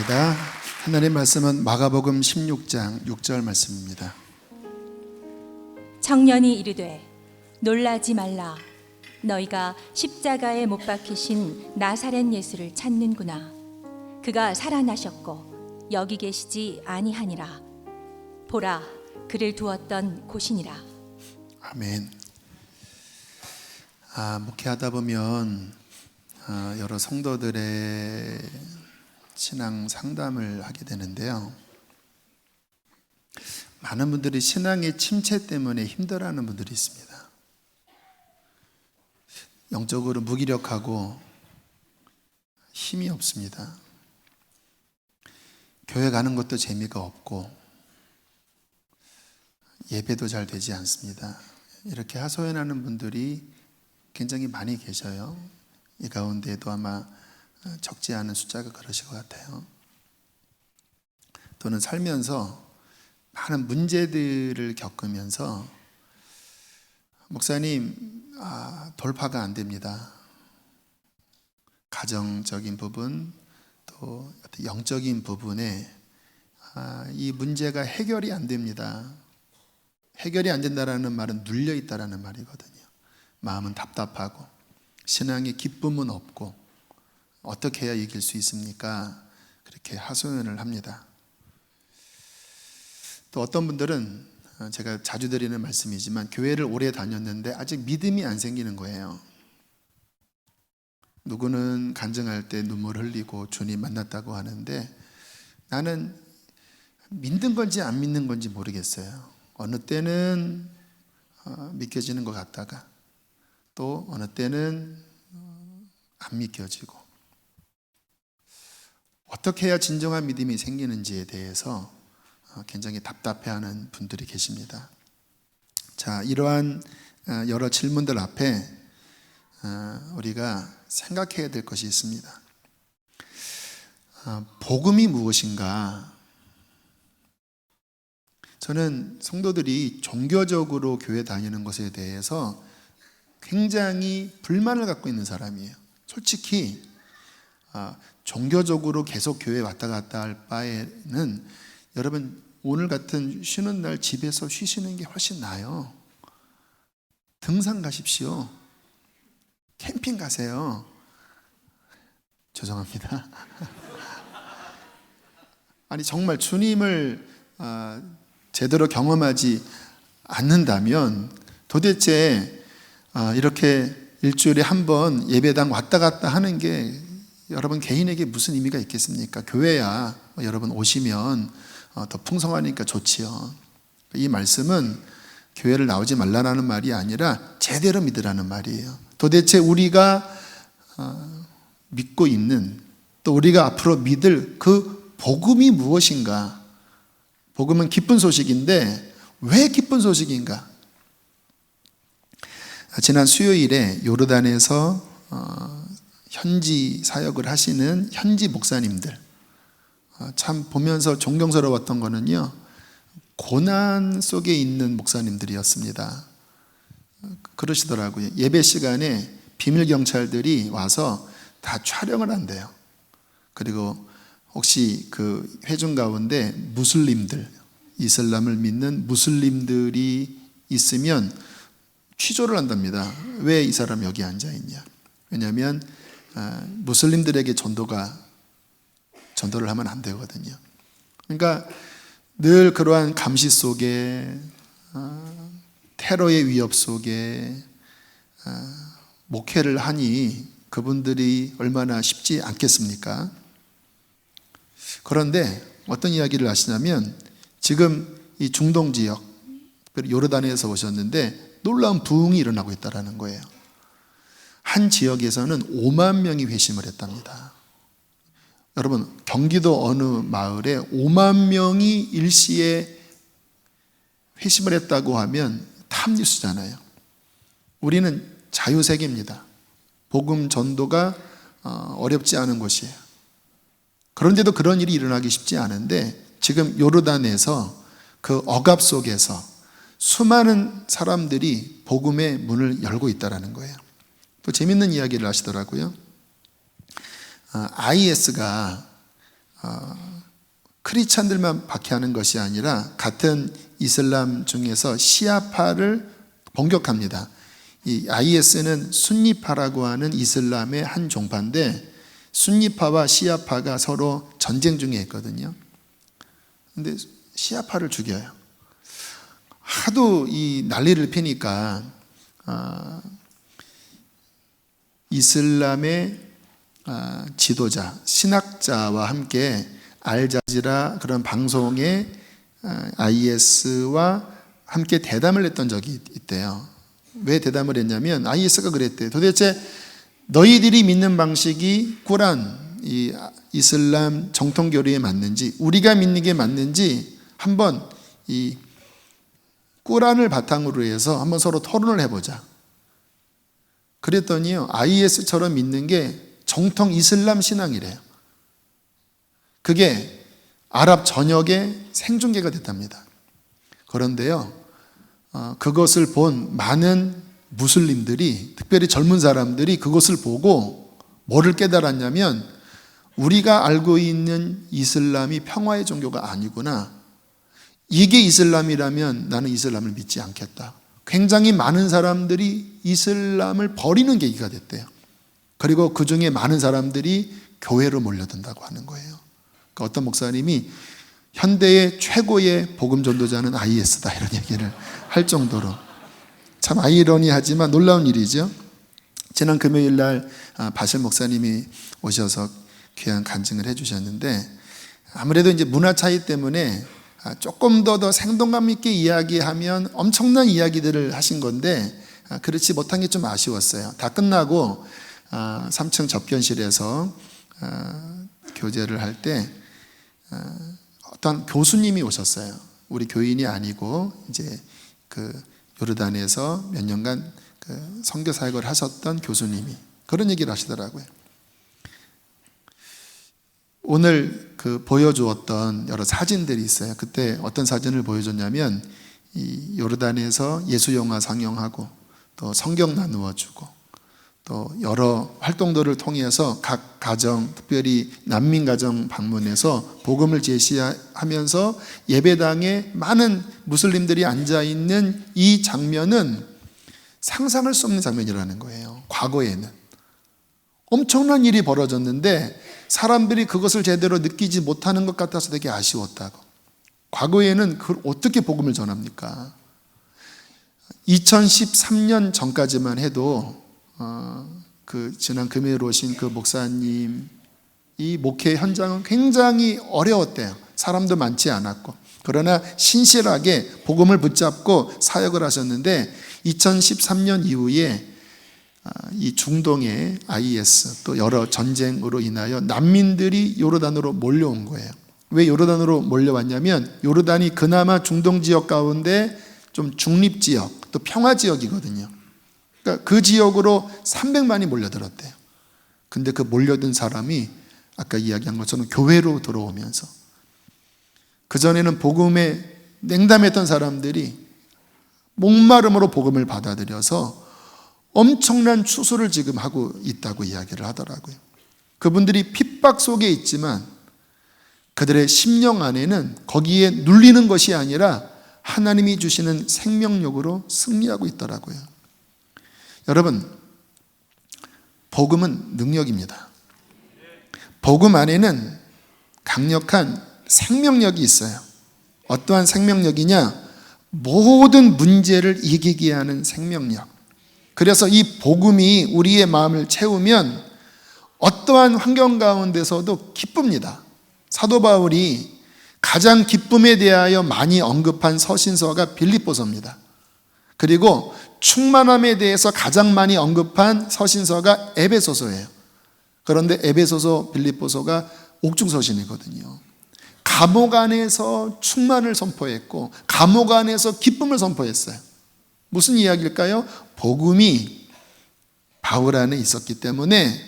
기도하겠습니다. 하나님의 말씀은 마가복음 16장 6절 말씀입니다. 청년이 이르되 놀라지 말라. 너희가 십자가에 못 박히신 나사렛 예수를 찾는구나. 그가 살아나셨고 여기 계시지 아니하니라. 보라, 그를 두었던 곳이니라. 아멘. 목회하다 보면 여러 성도들의 신앙 상담을 하게 되는데요. 많은 분들이 신앙의 침체 때문에 힘들어하는 분들이 있습니다. 영적으로 무기력하고 힘이 없습니다. 교회 가는 것도 재미가 없고 예배도 잘 되지 않습니다. 이렇게 하소연하는 분들이 굉장히 많이 계셔요. 이 가운데에도 아마 적지 않은 숫자가 그러실 것 같아요. 또는 살면서 많은 문제들을 겪으면서 목사님, 돌파가 안 됩니다. 가정적인 부분, 또 영적인 부분에 이 문제가 해결이 안 됩니다. 해결이 안 된다라는 말은 눌려 있다라는 말이거든요. 마음은 답답하고 신앙의 기쁨은 없고 어떻게 해야 이길 수 있습니까? 그렇게 하소연을 합니다. 또 어떤 분들은 제가 자주 드리는 말씀이지만 교회를 오래 다녔는데 아직 믿음이 안 생기는 거예요. 누구는 간증할 때 눈물 흘리고 주님 만났다고 하는데 나는 믿는 건지 안 믿는 건지 모르겠어요. 어느 때는 믿겨지는 것 같다가 또 어느 때는 안 믿겨지고 어떻게 해야 진정한 믿음이 생기는지에 대해서 굉장히 답답해하는 분들이 계십니다. 자, 이러한 여러 질문들 앞에 우리가 생각해야 될 것이 있습니다. 복음이 무엇인가? 저는 성도들이 종교적으로 교회 다니는 것에 대해서 굉장히 불만을 갖고 있는 사람이에요. 솔직히 종교적으로 계속 교회 왔다 갔다 할 바에는 여러분 오늘 같은 쉬는 날 집에서 쉬시는 게 훨씬 나아요. 등산 가십시오. 캠핑 가세요. 죄송합니다. 아니 정말 주님을 제대로 경험하지 않는다면 도대체 이렇게 일주일에 한 번 예배당 왔다 갔다 하는 게 여러분 개인에게 무슨 의미가 있겠습니까? 교회야 여러분 오시면 더 풍성하니까 좋지요. 이 말씀은 교회를 나오지 말라는 말이 아니라 제대로 믿으라는 말이에요. 도대체 우리가 믿고 있는 또 우리가 앞으로 믿을 그 복음이 무엇인가? 복음은 기쁜 소식인데 왜 기쁜 소식인가? 지난 수요일에 요르단에서 현지 사역을 하시는 현지 목사님들 참 보면서 존경스러웠던 거는요, 고난 속에 있는 목사님들이었습니다. 그러시더라고요. 예배 시간에 비밀 경찰들이 와서 다 촬영을 한대요. 그리고 혹시 그 회중 가운데 무슬림들, 이슬람을 믿는 무슬림들이 있으면 취조를 한답니다. 왜 이 사람 여기 앉아 있냐? 왜냐하면 무슬림들에게 전도를 하면 안 되거든요. 그러니까 늘 그러한 감시 속에 테러의 위협 속에 목회를 하니 그분들이 얼마나 쉽지 않겠습니까? 그런데 어떤 이야기를 하시냐면 지금 이 중동 지역 요르단에서 오셨는데 놀라운 부흥이 일어나고 있다는 거예요. 한 지역에서는 5만 명이 회심을 했답니다. 여러분 경기도 어느 마을에 5만 명이 일시에 회심을 했다고 하면 탑뉴스잖아요. 우리는 자유세계입니다. 복음 전도가 어렵지 않은 곳이에요. 그런데도 그런 일이 일어나기 쉽지 않은데 지금 요르단에서 그 억압 속에서 수많은 사람들이 복음의 문을 열고 있다는 거예요. 또 재밌는 이야기를 하시더라고요. IS가 크리스찬들만 박해하는 것이 아니라 같은 이슬람 중에서 시아파를 공격합니다. 이 IS는 순니파라고 하는 이슬람의 한 종파인데 순니파와 시아파가 서로 전쟁 중에 있거든요. 근데 시아파를 죽여요. 하도 이 난리를 피니까 이슬람의 지도자, 신학자와 함께 알자지라 그런 방송에 IS와 함께 대담을 했던 적이 있대요. 왜 대담을 했냐면 IS가 그랬대요. 도대체 너희들이 믿는 방식이 꾸란, 이 이슬람 정통교리에 맞는지, 우리가 믿는 게 맞는지 한번 이 꾸란을 바탕으로 해서 한번 서로 토론을 해보자. 그랬더니요, IS처럼 믿는 게 정통 이슬람 신앙이래요. 그게 아랍 전역에 생중계가 됐답니다. 그런데요, 그것을 본 많은 무슬림들이, 특별히 젊은 사람들이 그것을 보고 뭐를 깨달았냐면 우리가 알고 있는 이슬람이 평화의 종교가 아니구나. 이게 이슬람이라면 나는 이슬람을 믿지 않겠다. 굉장히 많은 사람들이 이슬람을 버리는 계기가 됐대요. 그리고 그 중에 많은 사람들이 교회로 몰려든다고 하는 거예요. 그러니까 어떤 목사님이 현대의 최고의 복음 전도자는 IS다 이런 얘기를 할 정도로 참 아이러니하지만 놀라운 일이죠. 지난 금요일 날 바실 목사님이 오셔서 귀한 간증을 해주셨는데 아무래도 이제 문화 차이 때문에 조금 더 생동감 있게 이야기하면 엄청난 이야기들을 하신 건데 그렇지 못한 게 좀 아쉬웠어요. 다 끝나고 3층 접견실에서 교제를 할 때 어떤 교수님이 오셨어요. 우리 교인이 아니고 이제 그 요르단에서 몇 년간 그 선교 사역을 하셨던 교수님이 그런 얘기를 하시더라고요. 오늘 그 보여주었던 여러 사진들이 있어요. 그때 어떤 사진을 보여줬냐면 이 요르단에서 예수 영화 상영하고 또 성경 나누어 주고 또 여러 활동들을 통해서 각 가정, 특별히 난민 가정 방문해서 복음을 제시하면서 예배당에 많은 무슬림들이 앉아 있는 이 장면은 상상할 수 없는 장면이라는 거예요. 과거에는 엄청난 일이 벌어졌는데 사람들이 그것을 제대로 느끼지 못하는 것 같아서 되게 아쉬웠다고. 과거에는 그걸 어떻게 복음을 전합니까? 2013년 전까지만 해도 그 지난 금요일 오신 그 목사님 이 목회 현장은 굉장히 어려웠대요. 사람도 많지 않았고. 그러나 신실하게 복음을 붙잡고 사역을 하셨는데 2013년 이후에 이 중동의 IS 또 여러 전쟁으로 인하여 난민들이 요르단으로 몰려온 거예요. 왜 요르단으로 몰려왔냐면 요르단이 그나마 중동 지역 가운데 좀 중립 지역 또 평화 지역이거든요. 그러니까 그 지역으로 300만이 몰려들었대요. 근데 그 몰려든 사람이 아까 이야기한 것처럼 교회로 들어오면서 그전에는 복음에 냉담했던 사람들이 목마름으로 복음을 받아들여서 엄청난 추수를 지금 하고 있다고 이야기를 하더라고요. 그분들이 핍박 속에 있지만 그들의 심령 안에는 거기에 눌리는 것이 아니라 하나님이 주시는 생명력으로 승리하고 있더라고요. 여러분, 복음은 능력입니다. 복음 안에는 강력한 생명력이 있어요. 어떠한 생명력이냐? 모든 문제를 이기게 하는 생명력. 그래서 이 복음이 우리의 마음을 채우면 어떠한 환경 가운데서도 기쁩니다. 사도 바울이 가장 기쁨에 대하여 많이 언급한 서신서가 빌립보서입니다. 그리고 충만함에 대해서 가장 많이 언급한 서신서가 에베소서예요. 그런데 에베소서, 빌립보서가 옥중서신이거든요. 감옥 안에서 충만을 선포했고 감옥 안에서 기쁨을 선포했어요. 무슨 이야기일까요? 복음이 바울 안에 있었기 때문에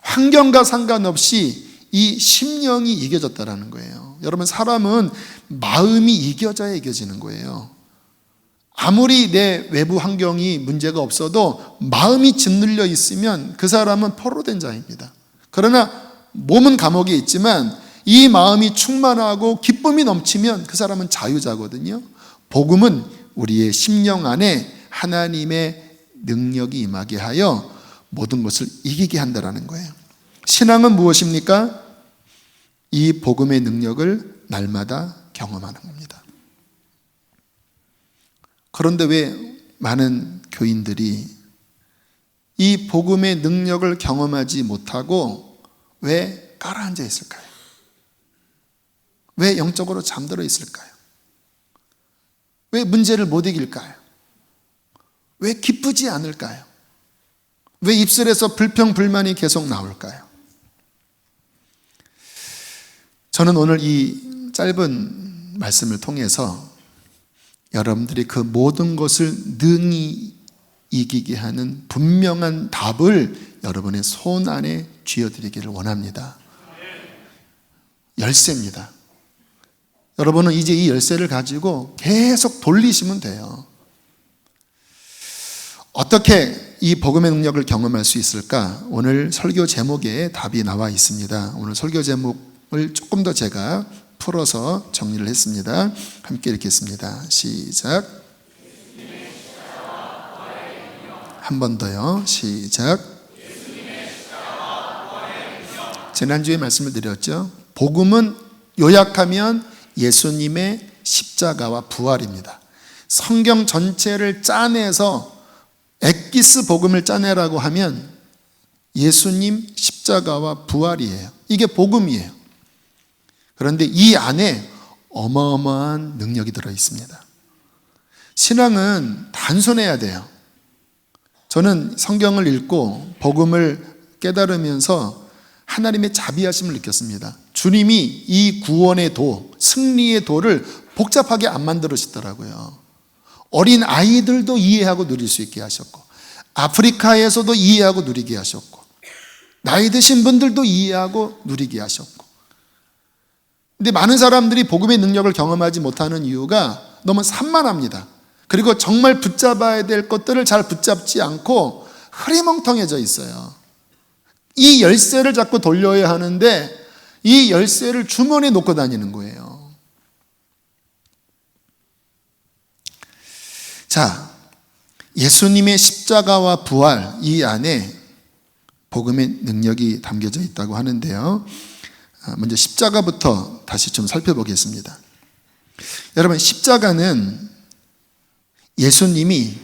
환경과 상관없이 이 심령이 이겨졌다라는 거예요. 여러분, 사람은 마음이 이겨져야 이겨지는 거예요. 아무리 내 외부 환경이 문제가 없어도 마음이 짓눌려 있으면 그 사람은 포로된 자입니다. 그러나 몸은 감옥에 있지만 이 마음이 충만하고 기쁨이 넘치면 그 사람은 자유자거든요. 복음은 우리의 심령 안에 하나님의 능력이 임하게 하여 모든 것을 이기게 한다는 거예요. 신앙은 무엇입니까? 이 복음의 능력을 날마다 경험하는 겁니다. 그런데 왜 많은 교인들이 이 복음의 능력을 경험하지 못하고 왜 가라앉아 있을까요? 왜 영적으로 잠들어 있을까요? 왜 문제를 못 이길까요? 왜 기쁘지 않을까요? 왜 입술에서 불평불만이 계속 나올까요? 저는 오늘 이 짧은 말씀을 통해서 여러분들이 그 모든 것을 능히 이기게 하는 분명한 답을 여러분의 손 안에 쥐어드리기를 원합니다. 열쇠입니다. 여러분은 이제 이 열쇠를 가지고 계속 돌리시면 돼요. 어떻게 이 복음의 능력을 경험할 수 있을까? 오늘 설교 제목에 답이 나와 있습니다. 오늘 설교 제목을 조금 더 제가 풀어서 정리를 했습니다. 함께 읽겠습니다. 시작. 한 번 더요. 시작. 지난주에 말씀을 드렸죠. 복음은 요약하면 예수님의 십자가와 부활입니다. 성경 전체를 짜내서 엑기스 복음을 짜내라고 하면 예수님 십자가와 부활이에요. 이게 복음이에요. 그런데 이 안에 어마어마한 능력이 들어 있습니다. 신앙은 단순해야 돼요. 저는 성경을 읽고 복음을 깨달으면서 하나님의 자비하심을 느꼈습니다. 주님이 이 구원의 도, 승리의 도를 복잡하게 안 만들으시더라고요. 어린 아이들도 이해하고 누릴 수 있게 하셨고, 아프리카에서도 이해하고 누리게 하셨고, 나이 드신 분들도 이해하고 누리게 하셨고. 근데 많은 사람들이 복음의 능력을 경험하지 못하는 이유가 너무 산만합니다. 그리고 정말 붙잡아야 될 것들을 잘 붙잡지 않고 흐리멍텅해져 있어요. 이 열쇠를 자꾸 돌려야 하는데 이 열쇠를 주머니에 놓고 다니는 거예요. 자, 예수님의 십자가와 부활, 이 안에 복음의 능력이 담겨져 있다고 하는데요. 먼저 십자가부터 다시 좀 살펴보겠습니다. 여러분, 십자가는 예수님이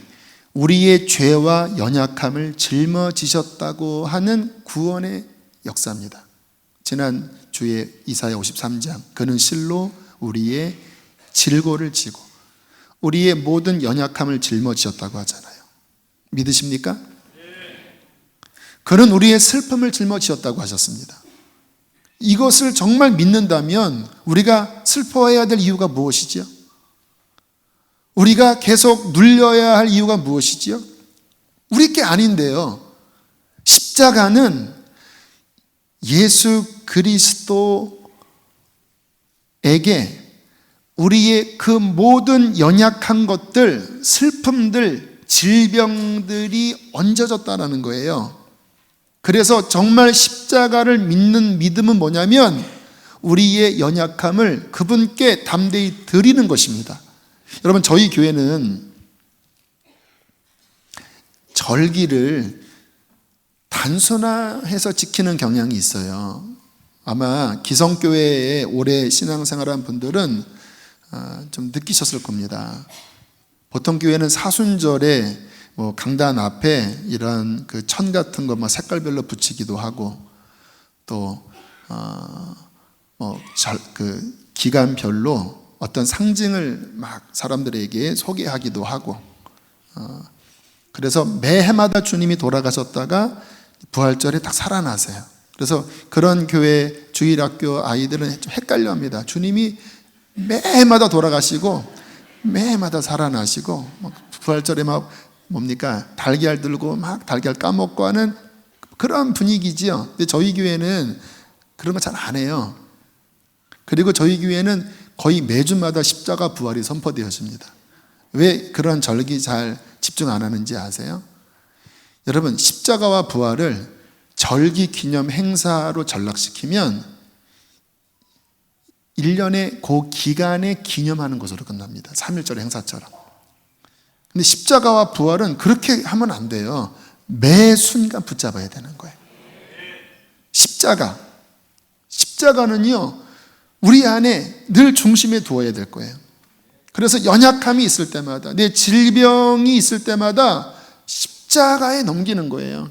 우리의 죄와 연약함을 짊어지셨다고 하는 구원의 역사입니다. 지난 주에 이사야 53장, 그는 실로 우리의 질고를 지고 우리의 모든 연약함을 짊어지셨다고 하잖아요. 믿으십니까? 그는 우리의 슬픔을 짊어지셨다고 하셨습니다. 이것을 정말 믿는다면 우리가 슬퍼해야 될 이유가 무엇이지요? 우리가 계속 눌려야 할 이유가 무엇이지요? 우리 게 아닌데요. 십자가는 예수 그리스도에게 우리의 그 모든 연약한 것들, 슬픔들, 질병들이 얹어졌다는 거예요. 그래서 정말 십자가를 믿는 믿음은 뭐냐면 우리의 연약함을 그분께 담대히 드리는 것입니다. 여러분, 저희 교회는 절기를 단순화해서 지키는 경향이 있어요. 아마 기성교회에 오래 신앙생활한 분들은 좀 느끼셨을 겁니다. 보통 교회는 사순절에 강단 앞에 이런 그 천 같은 거 색깔별로 붙이기도 하고 또 그 기간별로 어떤 상징을 막 사람들에게 소개하기도 하고 그래서 매해마다 주님이 돌아가셨다가 부활절에 딱 살아나세요. 그래서 그런 교회 주일학교 아이들은 좀 헷갈려합니다. 주님이 매해마다 돌아가시고 매해마다 살아나시고 부활절에 막 뭡니까? 달걀 들고 막 달걀 까먹고 하는 그런 분위기지요. 근데 저희 교회는 그런 거 잘 안 해요. 그리고 저희 교회는 거의 매주마다 십자가 부활이 선포되어집니다. 왜 그런 절기 잘 집중 안 하는지 아세요? 여러분, 십자가와 부활을 절기 기념 행사로 전락시키면 1년의 그 기간에 기념하는 것으로 끝납니다. 3.1절 행사처럼. 근데 십자가와 부활은 그렇게 하면 안 돼요. 매 순간 붙잡아야 되는 거예요. 십자가는요, 우리 안에 늘 중심에 두어야 될 거예요. 그래서 연약함이 있을 때마다, 내 질병이 있을 때마다 십자가에 넘기는 거예요.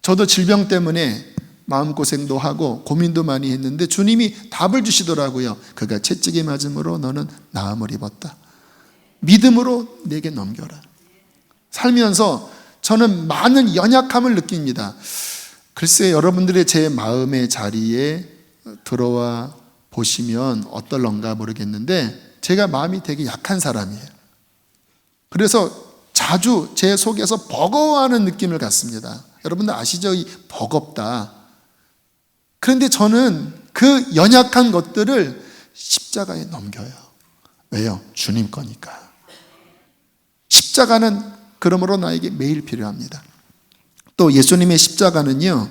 저도 질병 때문에 마음고생도 하고 고민도 많이 했는데 주님이 답을 주시더라고요. 그가 채찍에 맞음으로 너는 나음을 입었다. 믿음으로 내게 넘겨라. 살면서 저는 많은 연약함을 느낍니다. 글쎄, 여러분들의 제 마음의 자리에 들어와 보시면 어떨런가 모르겠는데 제가 마음이 되게 약한 사람이에요. 그래서 자주 제 속에서 버거워하는 느낌을 갖습니다. 여러분들 아시죠? 이 버겁다. 그런데 저는 그 연약한 것들을 십자가에 넘겨요. 왜요? 주님 거니까. 십자가는 그러므로 나에게 매일 필요합니다. 또 예수님의 십자가는요,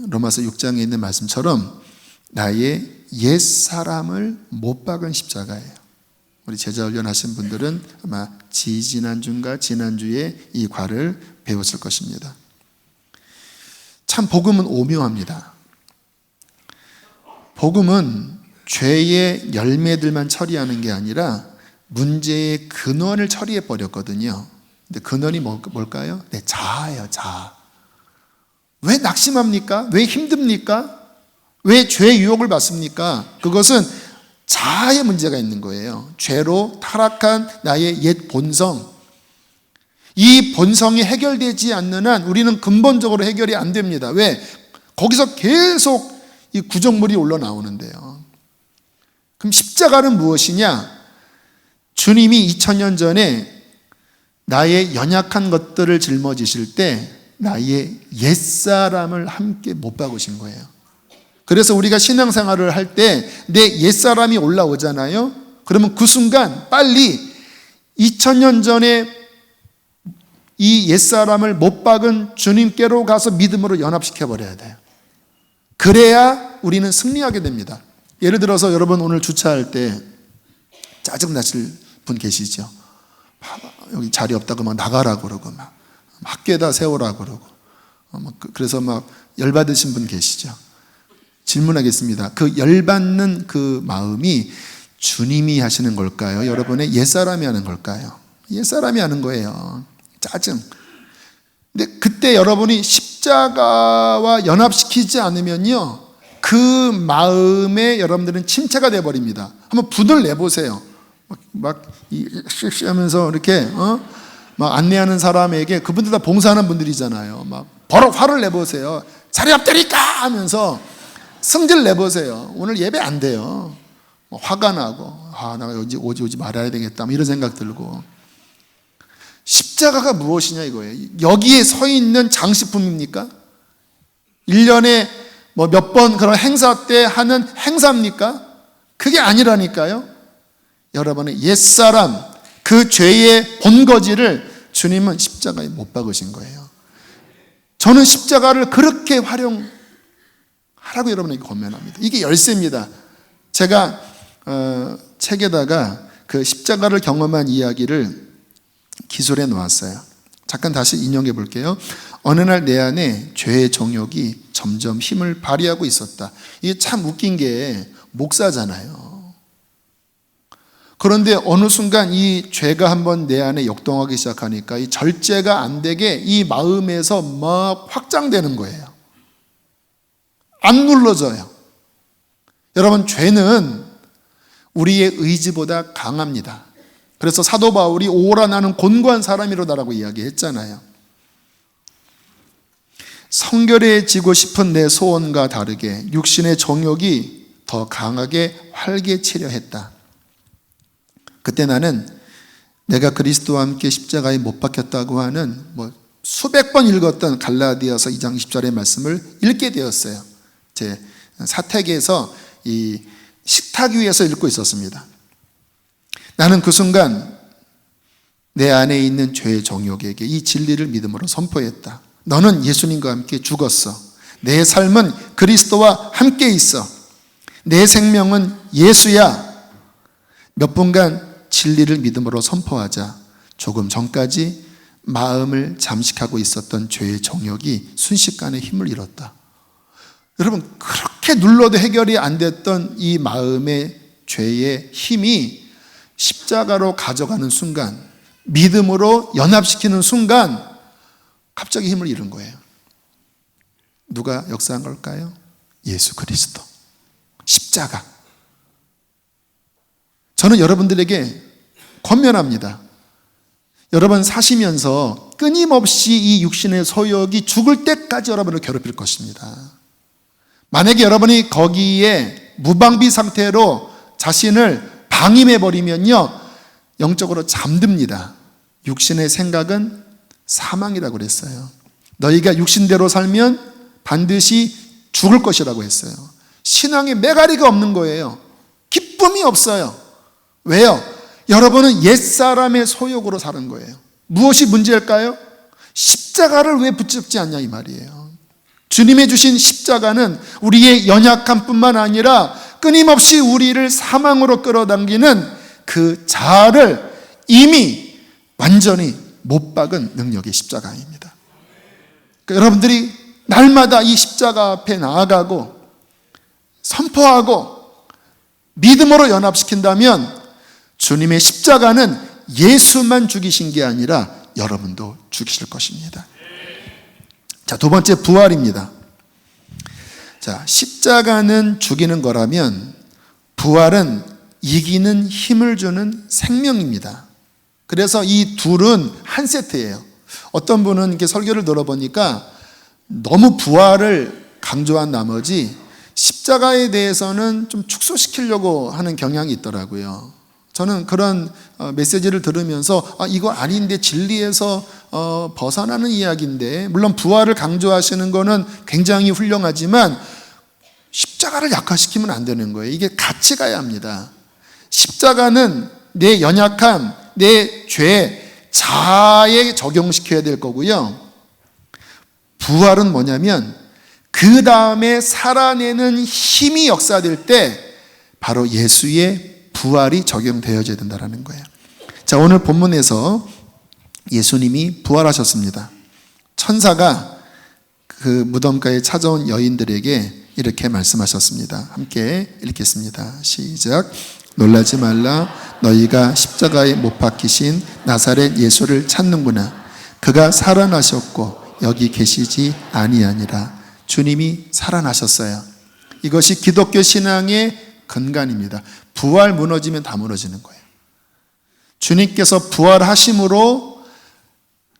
로마서 6장에 있는 말씀처럼 나의 옛사람을 못 박은 십자가예요. 우리 제자훈련 하신 분들은 아마 지지난주인가 지난주에 이 과를 배웠을 것입니다. 참 복음은 오묘합니다. 복음은 죄의 열매들만 처리하는 게 아니라 문제의 근원을 처리해 버렸거든요. 근데 근원이 뭘까요? 네, 자아예요, 자아. 왜 낙심합니까? 왜 힘듭니까? 왜 죄의 유혹을 받습니까? 그것은 자아의 문제가 있는 거예요. 죄로 타락한 나의 옛 본성. 이 본성이 해결되지 않는 한 우리는 근본적으로 해결이 안 됩니다. 왜? 거기서 계속 이 구정물이 올라나오는데요. 그럼 십자가는 무엇이냐? 주님이 2000년 전에 나의 연약한 것들을 짊어지실 때 나의 옛사람을 함께 못 박으신 거예요. 그래서 우리가 신앙생활을 할 때 내 옛사람이 올라오잖아요. 그러면 그 순간 빨리 2000년 전에 이 옛사람을 못 박은 주님께로 가서 믿음으로 연합시켜버려야 돼요. 그래야 우리는 승리하게 됩니다. 예를 들어서 여러분 오늘 주차할 때 짜증나실 분 계시죠? 여기 자리 없다고 막 나가라고 그러고 막 학교에다 세우라고 그러고 그래서 막 열받으신 분 계시죠? 질문하겠습니다. 그 열받는 그 마음이 주님이 하시는 걸까요? 여러분의 옛사람이 하는 걸까요? 옛사람이 하는 거예요. 짜증. 근데 그때 여러분이 십자가와 연합시키지 않으면요, 그 마음에 여러분들은 침체가 돼버립니다. 한번 분을 내보세요. 막 하면서 이렇게 막 안내하는 사람에게, 그분들 다 봉사하는 분들이잖아요. 막 버럭 화를 내보세요. 자리 없다니까 하면서 성질 내보세요. 오늘 예배 안 돼요. 화가 나고 나 오지 말아야 되겠다 이런 생각 들고. 십자가가 무엇이냐 이거예요. 여기에 서 있는 장식품입니까? 1년에 뭐 몇 번 그런 행사 때 하는 행사입니까? 그게 아니라니까요. 여러분의 옛사람, 그 죄의 본거지를 주님은 십자가에 못 박으신 거예요. 저는 십자가를 그렇게 활용하라고 여러분에게 권면합니다. 이게 열쇠입니다. 제가 책에다가 그 십자가를 경험한 이야기를 기술해 놓았어요. 잠깐 다시 인용해 볼게요. 어느 날 내 안에 죄의 정욕이 점점 힘을 발휘하고 있었다. 이게 참 웃긴 게 목사잖아요. 그런데 어느 순간 이 죄가 한번 내 안에 역동하기 시작하니까 이 절제가 안 되게 이 마음에서 막 확장되는 거예요. 안 눌러져요. 여러분, 죄는 우리의 의지보다 강합니다. 그래서 사도 바울이 오라 나는 곤고한 사람이로다라고 이야기했잖아요. 성결해지고 싶은 내 소원과 다르게 육신의 정욕이 더 강하게 활개치려 했다. 그때 나는 내가 그리스도와 함께 십자가에 못 박혔다고 하는 수백 번 읽었던 갈라디아서 2장 20절의 말씀을 읽게 되었어요. 제 사택에서 이 식탁 위에서 읽고 있었습니다. 나는 그 순간 내 안에 있는 죄의 정욕에게 이 진리를 믿음으로 선포했다. 너는 예수님과 함께 죽었어. 내 삶은 그리스도와 함께 있어. 내 생명은 예수야. 몇 분간 진리를 믿음으로 선포하자 조금 전까지 마음을 잠식하고 있었던 죄의 정욕이 순식간에 힘을 잃었다. 여러분, 그렇게 눌러도 해결이 안 됐던 이 마음의 죄의 힘이 십자가로 가져가는 순간, 믿음으로 연합시키는 순간 갑자기 힘을 잃은 거예요. 누가 역사한 걸까요? 예수 그리스도. 십자가. 저는 여러분들에게 권면합니다. 여러분 사시면서 끊임없이 이 육신의 소욕이 죽을 때까지 여러분을 괴롭힐 것입니다. 만약에 여러분이 거기에 무방비 상태로 자신을 방임해버리면요, 영적으로 잠듭니다. 육신의 생각은 사망이라고 그랬어요. 너희가 육신대로 살면 반드시 죽을 것이라고 했어요. 신앙에 메가리가 없는 거예요. 기쁨이 없어요. 왜요? 여러분은 옛사람의 소욕으로 사는 거예요. 무엇이 문제일까요? 십자가를 왜 붙잡지 않냐 이 말이에요. 주님의 주신 십자가는 우리의 연약함뿐만 아니라 끊임없이 우리를 사망으로 끌어당기는 그 자아를 이미 완전히 못 박은 능력의 십자가입니다. 그러니까 여러분들이 날마다 이 십자가 앞에 나아가고 선포하고 믿음으로 연합시킨다면 주님의 십자가는 예수만 죽이신 게 아니라 여러분도 죽이실 것입니다. 자, 두 번째 부활입니다. 자, 십자가는 죽이는 거라면 부활은 이기는 힘을 주는 생명입니다. 그래서 이 둘은 한 세트예요. 어떤 분은 이렇게 설교를 들어보니까 너무 부활을 강조한 나머지 십자가에 대해서는 좀 축소시키려고 하는 경향이 있더라고요. 저는 그런 메시지를 들으면서 이거 아닌데 진리에서 벗어나는 이야기인데, 물론 부활을 강조하시는 거는 굉장히 훌륭하지만 십자가를 약화시키면 안 되는 거예요. 이게 같이 가야 합니다. 십자가는 내 연약함, 내 죄, 자아에 적용시켜야 될 거고요. 부활은 뭐냐면 그 다음에 살아내는 힘이 역사될 때 바로 예수의 부활이 적용되어져야 된다는 거예요. 자, 오늘 본문에서 예수님이 부활하셨습니다. 천사가 그 무덤가에 찾아온 여인들에게 이렇게 말씀하셨습니다. 함께 읽겠습니다. 시작. 놀라지 말라. 너희가 십자가에 못 박히신 나사렛 예수를 찾는구나. 그가 살아나셨고 여기 계시지 아니하니라. 주님이 살아나셨어요. 이것이 기독교 신앙의 근간입니다. 부활 무너지면 다 무너지는 거예요. 주님께서 부활하심으로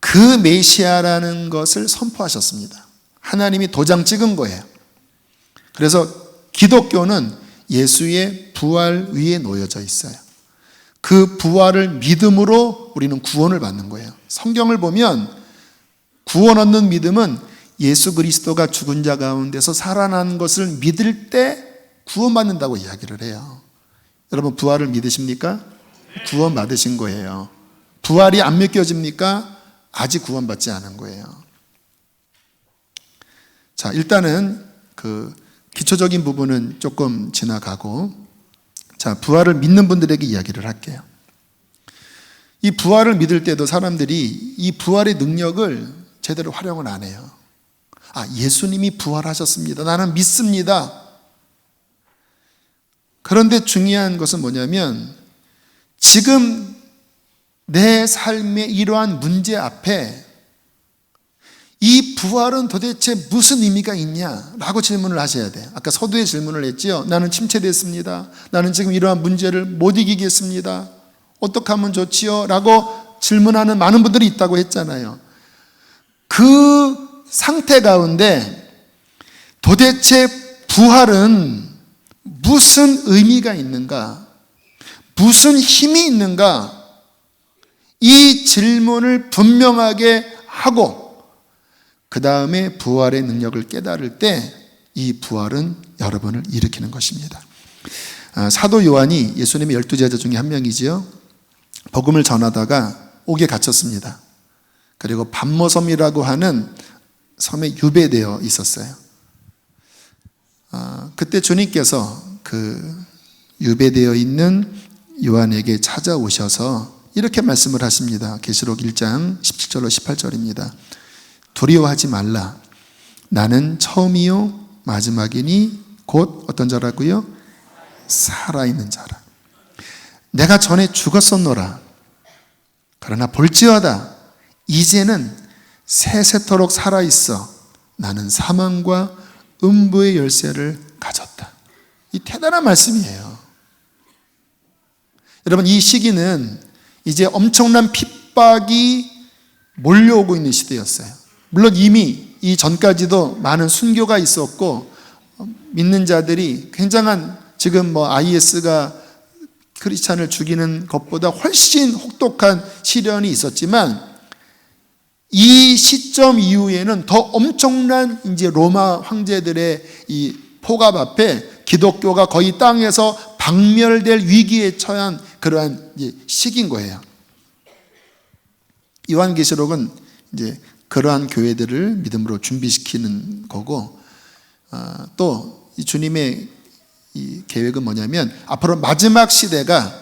그 메시아라는 것을 선포하셨습니다. 하나님이 도장 찍은 거예요. 그래서 기독교는 예수의 부활 위에 놓여져 있어요. 그 부활을 믿음으로 우리는 구원을 받는 거예요. 성경을 보면 구원 얻는 믿음은 예수 그리스도가 죽은 자 가운데서 살아난 것을 믿을 때 구원받는다고 이야기를 해요. 여러분 부활을 믿으십니까? 구원 받으신 거예요. 부활이 안 믿겨집니까? 아직 구원받지 않은 거예요. 자, 일단은 그 기초적인 부분은 조금 지나가고, 자, 부활을 믿는 분들에게 이야기를 할게요. 이 부활을 믿을 때도 사람들이 이 부활의 능력을 제대로 활용을 안 해요. 예수님이 부활하셨습니다. 나는 믿습니다. 그런데 중요한 것은 뭐냐면 지금 내 삶의 이러한 문제 앞에 이 부활은 도대체 무슨 의미가 있냐라고 질문을 하셔야 돼요. 아까 서두에 질문을 했지요. 나는 침체됐습니다. 나는 지금 이러한 문제를 못 이기겠습니다. 어떻게 하면 좋지요? 라고 질문하는 많은 분들이 있다고 했잖아요. 그 상태 가운데 도대체 부활은 무슨 의미가 있는가? 무슨 힘이 있는가? 이 질문을 분명하게 하고 그 다음에 부활의 능력을 깨달을 때 이 부활은 여러분을 일으키는 것입니다. 사도 요한이 예수님의 12제자 중에 한 명이지요. 복음을 전하다가 옥에 갇혔습니다. 그리고 밤모섬이라고 하는 섬에 유배되어 있었어요. 그때 주님께서 그 유배되어 있는 요한에게 찾아오셔서 이렇게 말씀을 하십니다. 계시록 1장 17절로 18절입니다. 두려워하지 말라. 나는 처음이요 마지막이니 곧 어떤 자라고요? 살아있는 자라. 내가 전에 죽었었노라. 그러나 볼지어다 이제는 세세토록 살아있어 나는 사망과 음부의 열쇠를 가졌다. 이 대단한 말씀이에요. 여러분, 이 시기는 이제 엄청난 핍박이 몰려오고 있는 시대였어요. 물론 이미 이 전까지도 많은 순교가 있었고 믿는 자들이 굉장한 지금 IS가 크리스찬을 죽이는 것보다 훨씬 혹독한 시련이 있었지만 이 시점 이후에는 더 엄청난 이제 로마 황제들의 이 포갑 앞에 기독교가 거의 땅에서 박멸될 위기에 처한 그러한 시기인 거예요. 요한계시록은 이제 그러한 교회들을 믿음으로 준비시키는 거고, 또 이 주님의 이 계획은 뭐냐면 앞으로 마지막 시대가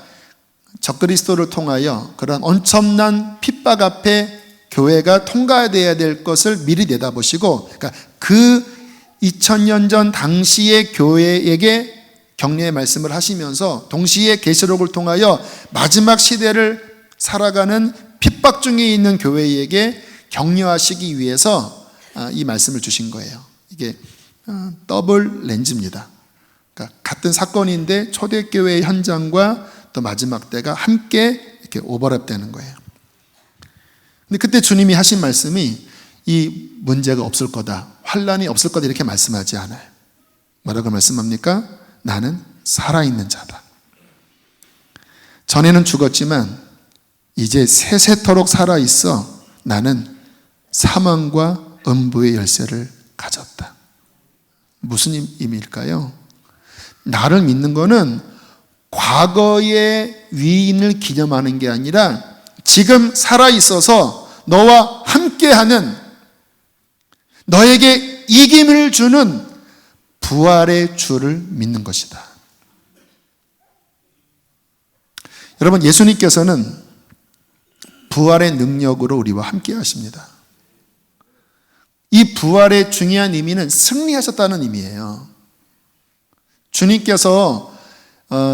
적그리스도를 통하여 그런 엄청난 핍박 앞에 교회가 통과되어야 될 것을 미리 내다보시고, 그러니까 그 2000년 전 당시의 교회에게 격려의 말씀을 하시면서 동시에 계시록을 통하여 마지막 시대를 살아가는 핍박 중에 있는 교회에게 격려하시기 위해서 이 말씀을 주신 거예요. 이게 더블 렌즈입니다. 그러니까 같은 사건인데 초대교회의 현장과 또 마지막 때가 함께 이렇게 오버랩되는 거예요. 근데 그때 주님이 하신 말씀이 이 문제가 없을 거다, 환란이 없을 거다 이렇게 말씀하지 않아요. 뭐라고 말씀합니까? 나는 살아있는 자다. 전에는 죽었지만 이제 세세토록 살아있어 나는 사망과 음부의 열쇠를 가졌다. 무슨 의미일까요? 나를 믿는 거는 과거의 위인을 기념하는 게 아니라 지금 살아있어서 너와 함께하는, 너에게 이김을 주는 부활의 주를 믿는 것이다. 여러분, 예수님께서는 부활의 능력으로 우리와 함께 하십니다. 이 부활의 중요한 의미는 승리하셨다는 의미예요. 주님께서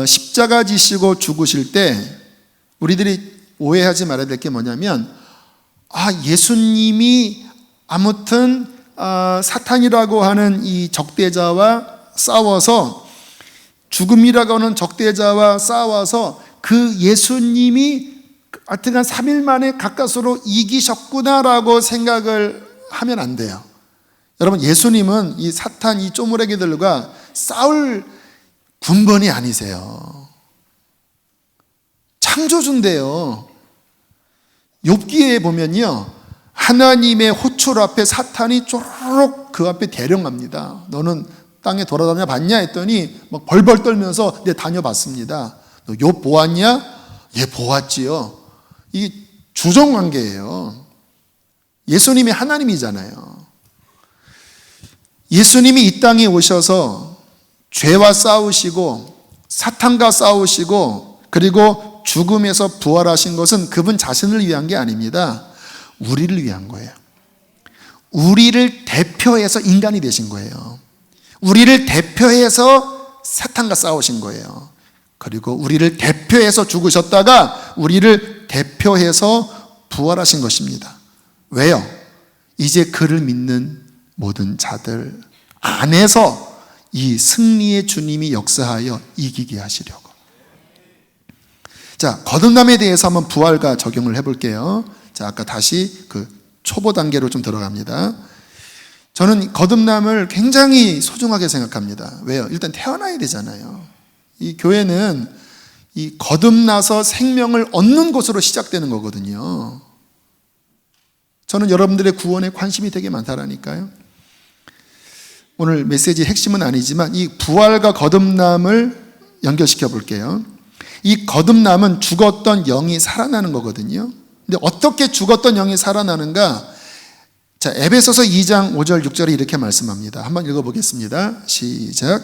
십자가 지시고 죽으실 때 우리들이 오해하지 말아야 될 게 뭐냐면, 예수님이 아무튼 사탄이라고 하는 이 적대자와 싸워서, 죽음이라고 하는 적대자와 싸워서 그 예수님이 하여튼간 3일 만에 가까스로 이기셨구나라고 생각을 하면 안 돼요. 여러분, 예수님은 이 사탄, 이 쪼무레기들과 싸울 군번이 아니세요. 창조주인데요. 욥기에 보면요, 하나님의 호출 앞에 사탄이 쪼르륵 그 앞에 대령합니다. 너는 땅에 돌아다녀 봤냐 했더니 막 벌벌 떨면서 네, 다녀봤습니다. 너 욥 보았냐? 예, 보았지요. 이게 주종관계예요. 예수님이 하나님이잖아요. 예수님이 이 땅에 오셔서 죄와 싸우시고 사탄과 싸우시고 그리고 죽음에서 부활하신 것은 그분 자신을 위한 게 아닙니다. 우리를 위한 거예요. 우리를 대표해서 인간이 되신 거예요. 우리를 대표해서 사탄과 싸우신 거예요. 그리고 우리를 대표해서 죽으셨다가 우리를 대표해서 부활하신 것입니다. 왜요? 이제 그를 믿는 모든 자들 안에서 이 승리의 주님이 역사하여 이기게 하시려고. 자, 거듭남에 대해서 한번 부활과 적용을 해볼게요. 자, 아까 다시 그 초보 단계로 좀 들어갑니다. 저는 거듭남을 굉장히 소중하게 생각합니다. 왜요? 일단 태어나야 되잖아요. 이 교회는 이 거듭나서 생명을 얻는 곳으로 시작되는 거거든요. 저는 여러분들의 구원에 관심이 되게 많다라니까요. 오늘 메시지의 핵심은 아니지만 이 부활과 거듭남을 연결시켜 볼게요. 이 거듭남은 죽었던 영이 살아나는 거거든요. 근데 어떻게 죽었던 영이 살아나는가? 자, 에베소서 2장 5절 6절에 이렇게 말씀합니다. 한번 읽어보겠습니다. 시작.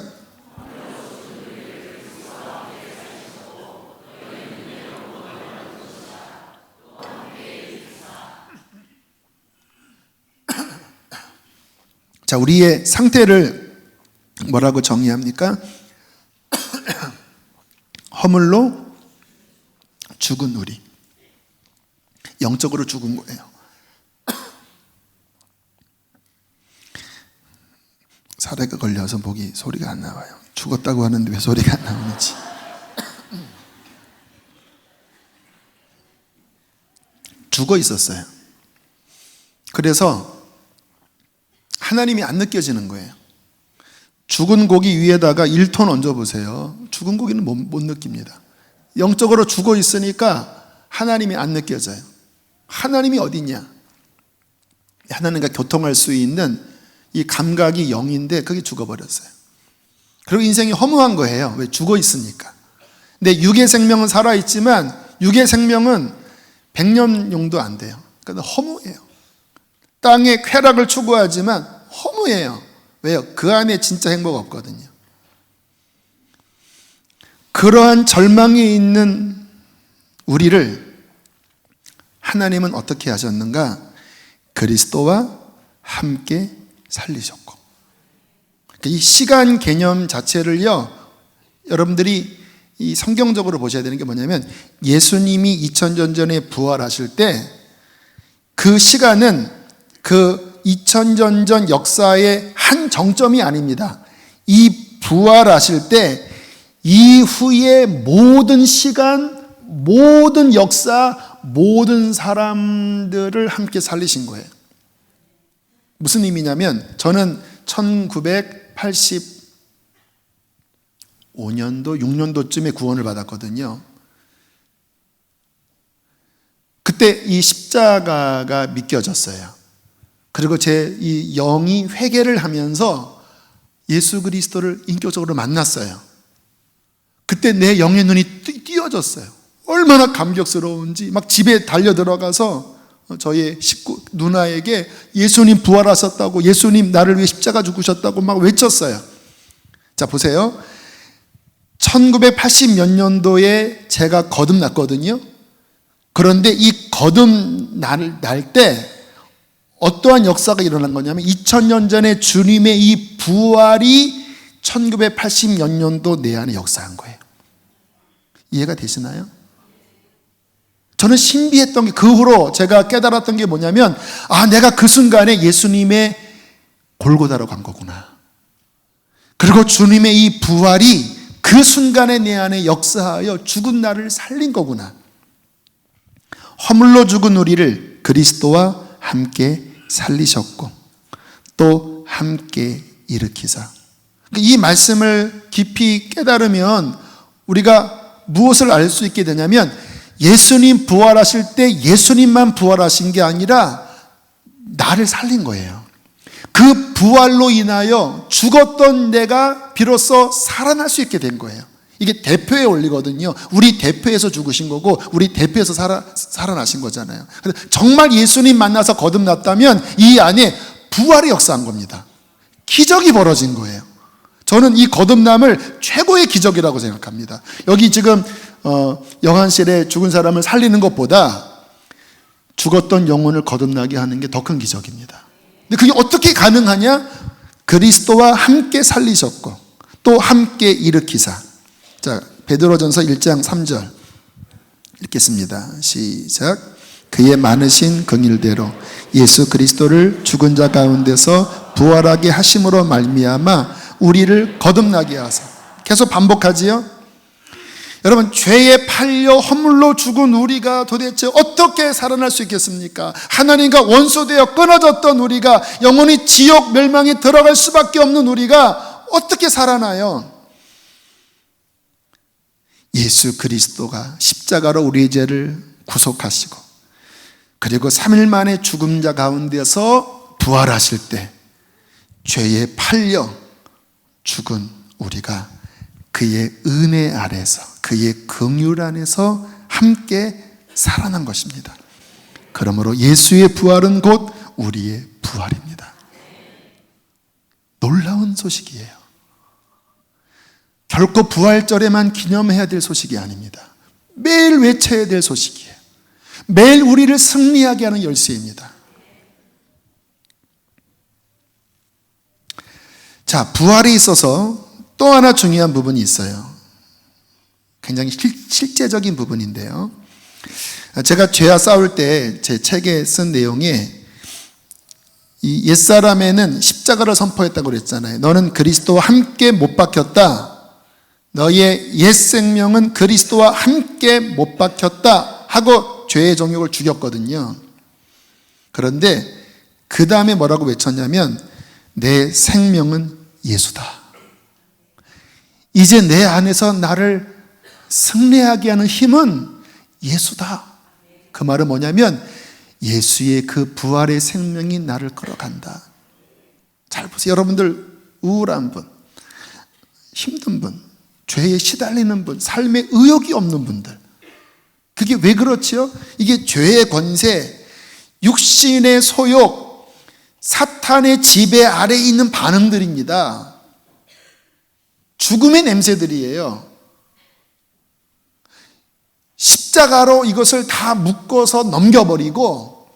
자, 우리의 상태를 뭐라고 정의합니까? 허물로 죽은 우리. 영적으로 죽은 거예요. 사례가 걸려서 목이 소리가 안 나와요. 죽었다고 하는데 왜 소리가 안 나오는지. 죽어 있었어요. 그래서 하나님이 안 느껴지는 거예요. 죽은 고기 위에다가 1톤 얹어보세요. 죽은 고기는 못 느낍니다. 영적으로 죽어 있으니까 하나님이 안 느껴져요. 하나님이 어디냐? 하나님과 교통할 수 있는 이 감각이 0인데 그게 죽어버렸어요. 그리고 인생이 허무한 거예요. 왜? 죽어 있으니까. 근데 육의 생명은 살아있지만 육의 생명은 100년용도 안 돼요. 그러니까 허무해요. 땅의 쾌락을 추구하지만 허무해요. 왜요? 그 안에 진짜 행복 없거든요. 그러한 절망에 있는 우리를 하나님은 어떻게 하셨는가? 그리스도와 함께 살리셨고. 이 시간 개념 자체를요, 여러분들이 이 성경적으로 보셔야 되는 게 뭐냐면, 예수님이 2000년 전에 부활하실 때 그 시간은 그 2000년 전 역사의 한 정점이 아닙니다. 이 부활하실 때 이후의 모든 시간, 모든 역사, 모든 사람들을 함께 살리신 거예요. 무슨 의미냐면, 저는 1985년도, 6년도쯤에 구원을 받았거든요. 그때 이 십자가가 믿겨졌어요. 그리고 제 이 영이 회개를 하면서 예수 그리스도를 인격적으로 만났어요. 그때 내 영의 눈이 띄어졌어요. 얼마나 감격스러운지 막 집에 달려 들어가서 저의 식구 누나에게 예수님 부활하셨다고, 예수님 나를 위해 십자가 죽으셨다고 막 외쳤어요. 자, 보세요. 1980몇 년도에 제가 거듭났거든요. 그런데 이 거듭날 때 어떠한 역사가 일어난 거냐면, 2000년 전에 주님의 이 부활이 1980몇 년도 내 안에 역사한 거예요. 이해가 되시나요? 저는 신비했던 게, 그 후로 제가 깨달았던 게 뭐냐면, 내가 그 순간에 예수님의 골고다로 간 거구나. 그리고 주님의 이 부활이 그 순간에 내 안에 역사하여 죽은 나를 살린 거구나. 허물로 죽은 우리를 그리스도와 함께 살리셨고 또 함께 일으키사. 이 말씀을 깊이 깨달으면 우리가 무엇을 알 수 있게 되냐면, 예수님 부활하실 때 예수님만 부활하신 게 아니라 나를 살린 거예요. 그 부활로 인하여 죽었던 내가 비로소 살아날 수 있게 된 거예요. 이게 대표의 원리거든요. 우리 대표에서 죽으신 거고 우리 대표에서 살아나신 거잖아요. 정말 예수님 만나서 거듭났다면 이 안에 부활이 역사한 겁니다. 기적이 벌어진 거예요. 저는 이 거듭남을 최고의 기적이라고 생각합니다. 여기 지금 영안실에 죽은 사람을 살리는 것보다 죽었던 영혼을 거듭나게 하는 게 더 큰 기적입니다. 근데 그게 어떻게 가능하냐? 그리스도와 함께 살리셨고 또 함께 일으키사. 자, 베드로전서 1장 3절 읽겠습니다. 시작. 그의 많으신 긍휼대로 예수 그리스도를 죽은 자 가운데서 부활하게 하심으로 말미암아 우리를 거듭나게 하사. 계속 반복하지요. 여러분, 죄에 팔려 허물로 죽은 우리가 도대체 어떻게 살아날 수 있겠습니까? 하나님과 원수되어 끊어졌던 우리가, 영원히 지옥 멸망에 들어갈 수밖에 없는 우리가 어떻게 살아나요? 예수 그리스도가 십자가로 우리의 죄를 구속하시고 그리고 3일 만에 죽은 자 가운데서 부활하실 때 죄에 팔려 죽은 우리가 그의 은혜 아래서, 그의 긍휼 안에서 함께 살아난 것입니다. 그러므로 예수의 부활은 곧 우리의 부활입니다. 놀라운 소식이에요. 결코 부활절에만 기념해야 될 소식이 아닙니다. 매일 외쳐야 될 소식이에요. 매일 우리를 승리하게 하는 열쇠입니다. 자, 부활에 있어서 또 하나 중요한 부분이 있어요. 굉장히 실제적인 부분인데요. 제가 죄와 싸울 때 제 책에 쓴 내용에 이 옛사람에는 십자가를 선포했다고 그랬잖아요. 너는 그리스도와 함께 못 박혔다. 너의 옛 생명은 그리스도와 함께 못 박혔다 하고 죄의 정욕을 죽였거든요. 그런데 그 다음에 뭐라고 외쳤냐면 내 생명은 예수다. 이제 내 안에서 나를 승리하게 하는 힘은 예수다. 그 말은 뭐냐면 예수의 그 부활의 생명이 나를 걸어간다. 잘 보세요. 여러분들 우울한 분, 힘든 분, 죄에 시달리는 분, 삶에 의욕이 없는 분들. 그게 왜 그렇지요? 이게 죄의 권세, 육신의 소욕, 사탄의 지배 아래에 있는 반응들입니다. 죽음의 냄새들이에요. 십자가로 이것을 다 묶어서 넘겨버리고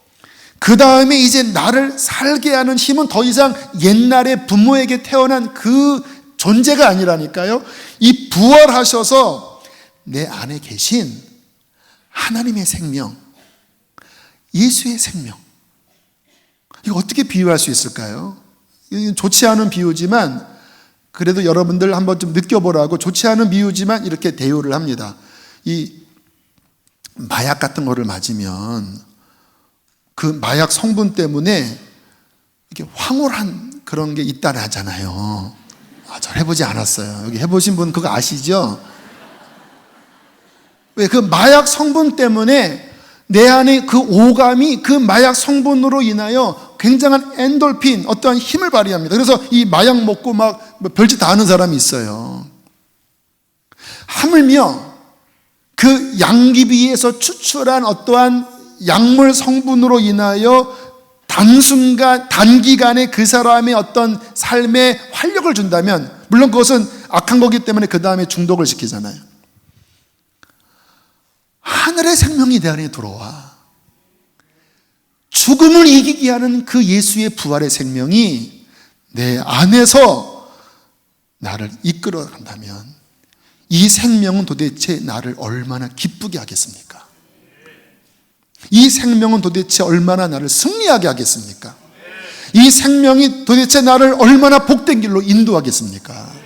그 다음에 이제 나를 살게 하는 힘은 더 이상 옛날에 부모에게 태어난 그 존재가 아니라니까요. 이 부활하셔서 내 안에 계신 하나님의 생명, 예수의 생명. 이거 어떻게 비유할 수 있을까요? 좋지 않은 비유지만 그래도 여러분들 한번 좀 느껴보라고 좋지 않은 비유지만 이렇게 대우를 합니다. 이 마약 같은 거를 맞으면 그 마약 성분 때문에 이렇게 황홀한 그런 게 있다고 하잖아요. 저 해보지 않았어요. 여기 해보신 분 그거 아시죠? 왜? 그 마약 성분 때문에 내 안에 그 오감이 그 마약 성분으로 인하여 굉장한 엔돌핀, 어떠한 힘을 발휘합니다. 그래서 이 마약 먹고 막 별짓 다 하는 사람이 있어요. 하물며 그 양귀비에서 추출한 어떠한 약물 성분으로 인하여 단기간에 그 사람의 어떤 삶에 활력을 준다면, 물론 그것은 악한 거기 때문에 그 다음에 중독을 시키잖아요. 하늘의 생명이 내 안에 들어와 죽음을 이기게 하는 그 예수의 부활의 생명이 내 안에서 나를 이끌어 간다면 이 생명은 도대체 나를 얼마나 기쁘게 하겠습니까? 이 생명은 도대체 얼마나 나를 승리하게 하겠습니까? 이 생명이 도대체 나를 얼마나 복된 길로 인도하겠습니까?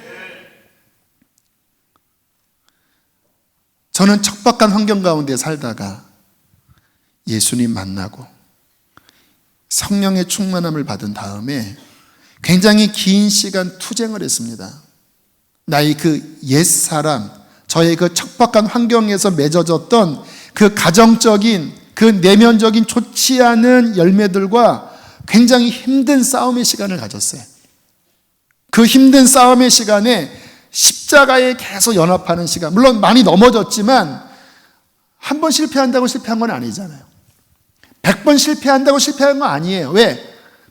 저는 척박한 환경 가운데 살다가 예수님 만나고 성령의 충만함을 받은 다음에 굉장히 긴 시간 투쟁을 했습니다. 나의 그 옛사람, 저의 그 척박한 환경에서 맺어졌던 그 가정적인, 그 내면적인 좋지 않은 열매들과 굉장히 힘든 싸움의 시간을 가졌어요. 그 힘든 싸움의 시간에 십자가에 계속 연합하는 시간, 물론 많이 넘어졌지만 한 번 실패한다고 실패한 건 아니잖아요. 100번 실패한다고 실패한 건 아니에요. 왜?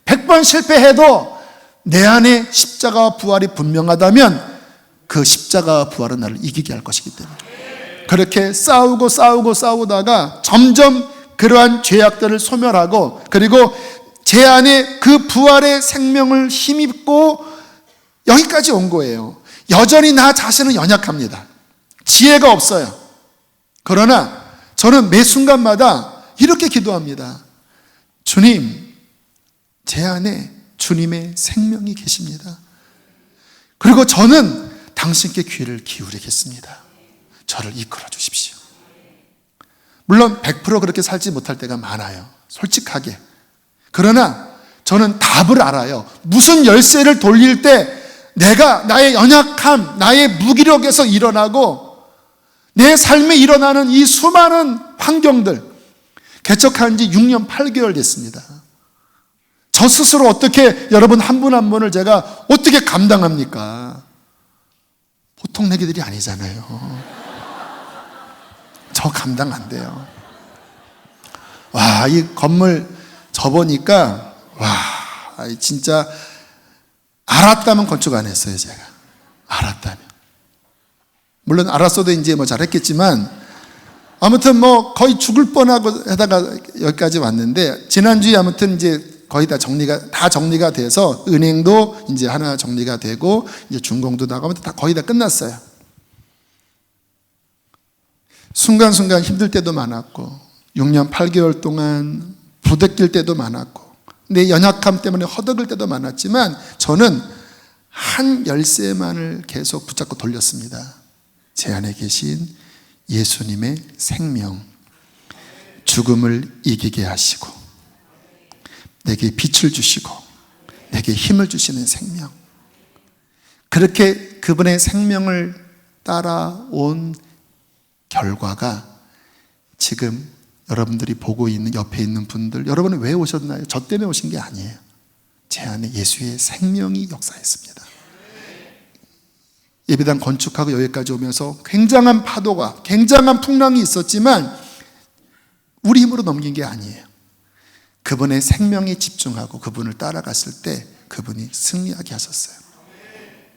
100번 실패해도 내 안에 십자가와 부활이 분명하다면 그 십자가와 부활은 나를 이기게 할 것이기 때문에 그렇게 싸우다가 점점 그러한 죄악들을 소멸하고, 그리고 제 안에 그 부활의 생명을 힘입고 여기까지 온 거예요. 여전히 나 자신은 연약합니다. 지혜가 없어요. 그러나 저는 매 순간마다 이렇게 기도합니다. 주님, 제 안에 주님의 생명이 계십니다. 그리고 저는 당신께 귀를 기울이겠습니다. 저를 이끌어 주십시오. 물론 100% 그렇게 살지 못할 때가 많아요. 솔직하게. 그러나 저는 답을 알아요. 무슨 열쇠를 돌릴 때 내가 나의 연약함, 나의 무기력에서 일어나고 내 삶에 일어나는 이 수많은 환경들, 개척한 지 6년 8개월 됐습니다. 저 스스로 어떻게 여러분 한 분 한 분을 제가 어떻게 감당합니까? 보통 내기들이 아니잖아요. 저 감당 안 돼요. 와, 이 건물 접으니까 와, 진짜 알았다면 건축 안 했어요, 제가. 알았다면. 물론 알았어도 이제 뭐 잘했겠지만 아무튼 뭐 거의 죽을 뻔하고 하다가 여기까지 왔는데, 지난주에 아무튼 이제 거의 다 정리가 돼서 은행도 이제 하나 정리가 되고 이제 준공도 나가면 다 거의 다 끝났어요. 순간순간 힘들 때도 많았고 6년 8개월 동안 부대낄 때도 많았고 내 연약함 때문에 허덕을 때도 많았지만 저는 한 열쇠만을 계속 붙잡고 돌렸습니다. 제 안에 계신 예수님의 생명, 죽음을 이기게 하시고 내게 빛을 주시고 내게 힘을 주시는 생명, 그렇게 그분의 생명을 따라온 결과가 지금 여러분들이 보고 있는 옆에 있는 분들, 여러분은 왜 오셨나요? 저 때문에 오신 게 아니에요. 제 안에 예수의 생명이 역사했습니다. 예배당 건축하고 여기까지 오면서 굉장한 파도가, 굉장한 풍랑이 있었지만 우리 힘으로 넘긴 게 아니에요. 그분의 생명에 집중하고 그분을 따라갔을 때 그분이 승리하게 하셨어요.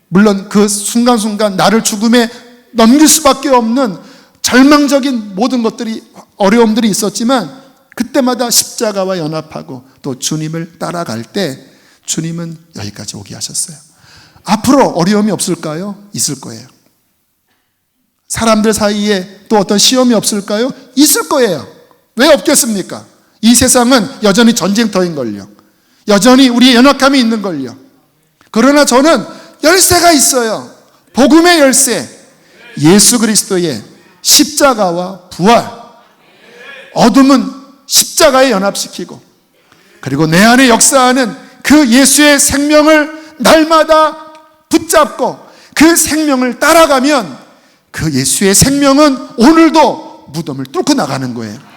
물론 그 순간순간 나를 죽음에 넘길 수밖에 없는 절망적인 모든 것들이, 어려움들이 있었지만 그때마다 십자가와 연합하고 또 주님을 따라갈 때 주님은 여기까지 오게 하셨어요. 앞으로 어려움이 없을까요? 있을 거예요. 사람들 사이에 또 어떤 시험이 없을까요? 있을 거예요. 왜 없겠습니까? 이 세상은 여전히 전쟁터인걸요. 여전히 우리의 연약함이 있는걸요. 그러나 저는 열쇠가 있어요. 복음의 열쇠, 예수 그리스도의 십자가와 부활. 어둠은 십자가에 연합시키고 그리고 내 안에 역사하는 그 예수의 생명을 날마다 붙잡고 그 생명을 따라가면 그 예수의 생명은 오늘도 무덤을 뚫고 나가는 거예요.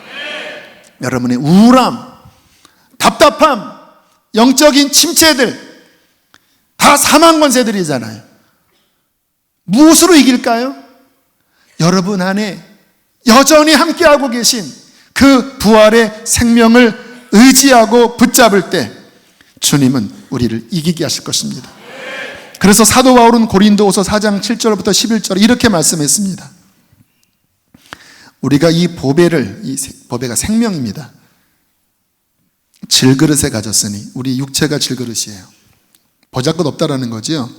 여러분의 우울함, 답답함, 영적인 침체들 다 사망 권세들이잖아요. 무엇으로 이길까요? 여러분 안에 여전히 함께하고 계신 그 부활의 생명을 의지하고 붙잡을 때 주님은 우리를 이기게 하실 것입니다. 그래서 사도 바울은 고린도후서 4장 7절부터 11절 이렇게 말씀했습니다. 우리가 이 보배가 생명입니다. 질그릇에 가졌으니, 우리 육체가 질그릇이에요. 보잘것 없다라는 거지요.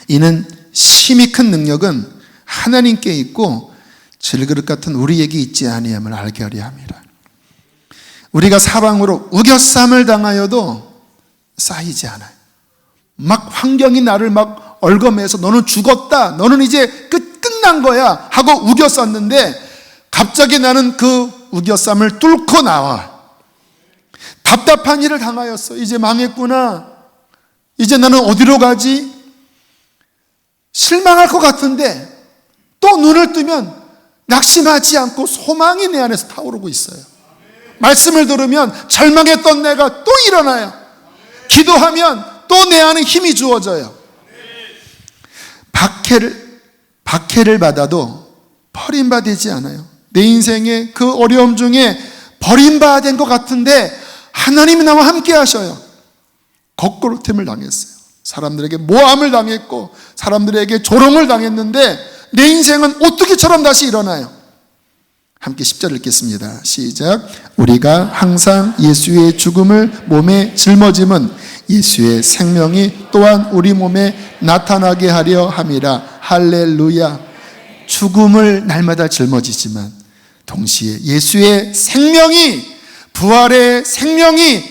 이는 심히 큰 능력은 하나님께 있고 질그릇 같은 우리에게 있지 아니함을 알게 하려 함이라. 우리가 사방으로 우겨쌈을 당하여도 쌓이지 않아요. 막 환경이 나를 막 얽어매서 너는 죽었다, 너는 이제 끝난 거야 하고 우겨쌌는데 갑자기 나는 그 우겨쌈을 뚫고 나와. 답답한 일을 당하였어. 이제 망했구나. 이제 나는 어디로 가지? 실망할 것 같은데 또 눈을 뜨면 낙심하지 않고 소망이 내 안에서 타오르고 있어요. 말씀을 들으면 절망했던 내가 또 일어나요. 기도하면 또 내 안에 힘이 주어져요. 박해를 받아도 버림받지 않아요. 내 인생의 그 어려움 중에 버림받은 것 같은데 하나님이 나와 함께 하셔요. 거꾸로됨을 당했어요. 사람들에게 모함을 당했고 사람들에게 조롱을 당했는데 내 인생은 오뚜기처럼 다시 일어나요. 함께 10절 읽겠습니다. 시작. 우리가 항상 예수의 죽음을 몸에 짊어짐은 예수의 생명이 또한 우리 몸에 나타나게 하려 함이라. 할렐루야. 죽음을 날마다 짊어지지만 동시에 예수의 생명이, 부활의 생명이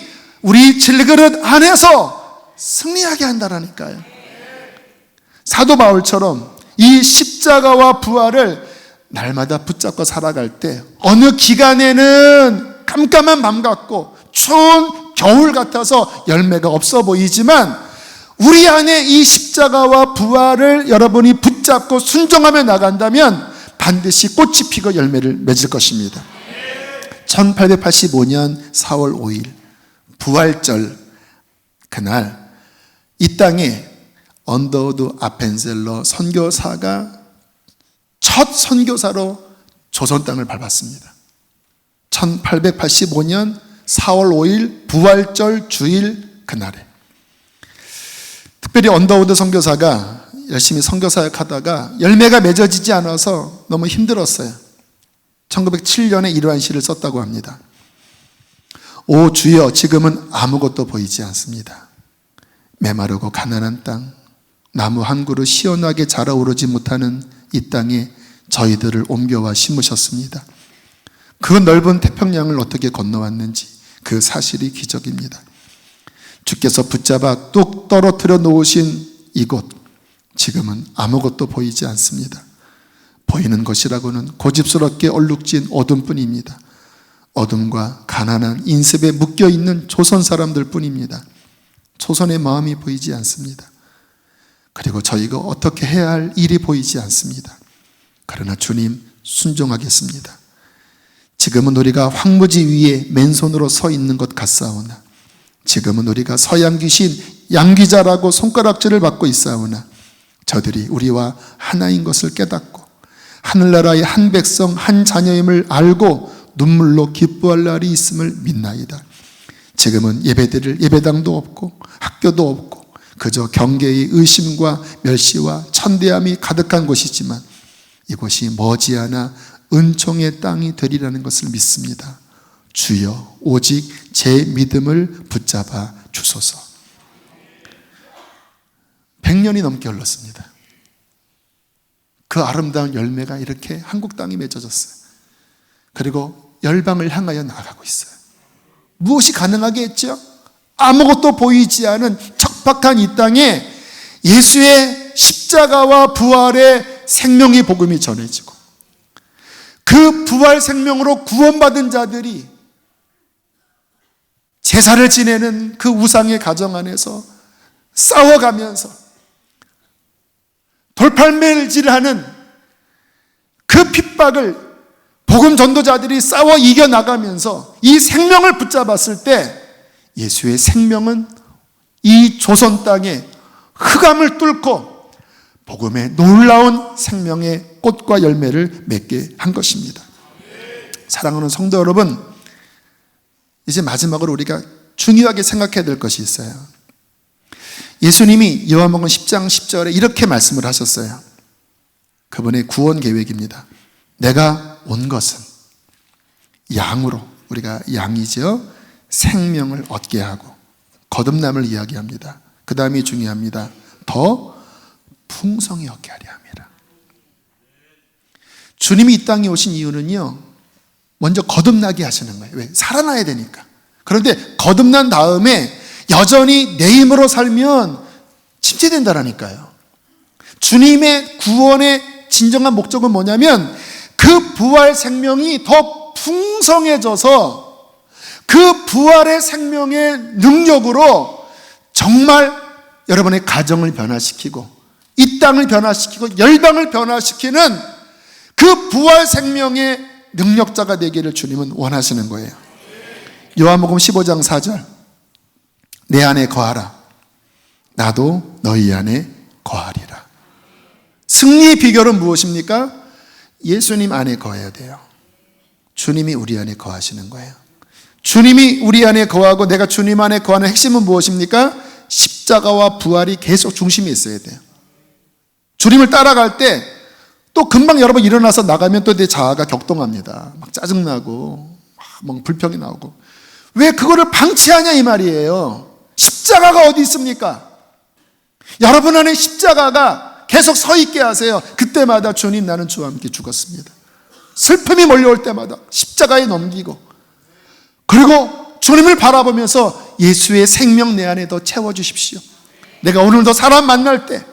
우리 질그릇 안에서 승리하게 한다라니까요. 사도 바울처럼 이 십자가와 부활을 날마다 붙잡고 살아갈 때 어느 기간에는 깜깜한 밤 같고 추운 겨울 같아서 열매가 없어 보이지만 우리 안에 이 십자가와 부활을 여러분이 붙잡고 순종하며 나간다면 반드시 꽃이 피고 열매를 맺을 것입니다. 1885년 4월 5일 부활절 그날 이 땅에 언더우드 아펜셀러 선교사가 첫 선교사로 조선 땅을 밟았습니다. 1885년 4월 5일 부활절 주일 그날에 특별히 언더우드 선교사가 열심히 선교사역 하다가 열매가 맺어지지 않아서 너무 힘들었어요. 1907년에 이러한 시를 썼다고 합니다. 오 주여, 지금은 아무것도 보이지 않습니다. 메마르고 가난한 땅, 나무 한 그루 시원하게 자라오르지 못하는 이 땅에 저희들을 옮겨와 심으셨습니다. 그 넓은 태평양을 어떻게 건너왔는지 그 사실이 기적입니다. 주께서 붙잡아 뚝 떨어뜨려 놓으신 이곳, 지금은 아무것도 보이지 않습니다. 보이는 것이라고는 고집스럽게 얼룩진 어둠뿐입니다. 어둠과 가난한 인습에 묶여있는 조선 사람들 뿐입니다. 조선의 마음이 보이지 않습니다. 그리고 저희가 어떻게 해야 할 일이 보이지 않습니다. 그러나 주님, 순종하겠습니다. 지금은 우리가 황무지 위에 맨손으로 서 있는 것 같사오나, 지금은 우리가 서양 귀신 양귀자라고 손가락질을 받고 있사오나, 저들이 우리와 하나인 것을 깨닫고 하늘나라의 한 백성 한 자녀임을 알고 눈물로 기뻐할 날이 있음을 믿나이다. 지금은 예배드릴 예배당도 없고 학교도 없고 그저 경계의 의심과 멸시와 천대함이 가득한 곳이지만 이곳이 머지않아 은총의 땅이 되리라는 것을 믿습니다. 주여, 오직 제 믿음을 붙잡아 주소서. 100년이 넘게 흘렀습니다. 그 아름다운 열매가 이렇게 한국 땅에 맺어졌어요. 그리고 열방을 향하여 나아가고 있어요. 무엇이 가능하게 했죠? 아무것도 보이지 않은 척박한 이 땅에 예수의 십자가와 부활의 생명의 복음이 전해지고, 그 부활 생명으로 구원받은 자들이 제사를 지내는 그 우상의 가정 안에서 싸워가면서 돌팔매질하는 그 핍박을 복음 전도자들이 싸워 이겨나가면서 이 생명을 붙잡았을 때 예수의 생명은 이 조선 땅에 흑암을 뚫고 복음의 놀라운 생명의 꽃과 열매를 맺게 한 것입니다. 사랑하는 성도 여러분, 이제 마지막으로 우리가 중요하게 생각해야 될 것이 있어요. 예수님이 요한복음 10장 10절에 이렇게 말씀을 하셨어요. 그분의 구원 계획입니다. 내가 온 것은 양으로, 우리가 양이죠, 생명을 얻게 하고, 거듭남을 이야기합니다. 그 다음이 중요합니다. 더 풍성히 얻게 하려 합니다. 주님이 이 땅에 오신 이유는요, 먼저 거듭나게 하시는 거예요. 왜? 살아나야 되니까. 그런데 거듭난 다음에 여전히 내 힘으로 살면 침체된다라니까요. 주님의 구원의 진정한 목적은 뭐냐면 그 부활 생명이 더 풍성해져서 그 부활의 생명의 능력으로 정말 여러분의 가정을 변화시키고 이 땅을 변화시키고 열방을 변화시키는 그 부활 생명의 능력자가 되기를 주님은 원하시는 거예요. 요한복음 15장 4절, 내 안에 거하라, 나도 너희 안에 거하리라. 승리의 비결은 무엇입니까? 예수님 안에 거해야 돼요. 주님이 우리 안에 거하시는 거예요. 주님이 우리 안에 거하고 내가 주님 안에 거하는 핵심은 무엇입니까? 십자가와 부활이 계속 중심에 있어야 돼요. 주님을 따라갈 때 또 금방 여러분 일어나서 나가면 또 내 자아가 격동합니다. 막 짜증나고 막 불평이 나오고. 왜 그거를 방치하냐 이 말이에요. 십자가가 어디 있습니까? 여러분 안에 십자가가 계속 서 있게 하세요. 그때마다 주님, 나는 주와 함께 죽었습니다. 슬픔이 몰려올 때마다 십자가에 넘기고, 그리고 주님을 바라보면서 예수의 생명 내 안에 더 채워주십시오. 내가 오늘도 사람 만날 때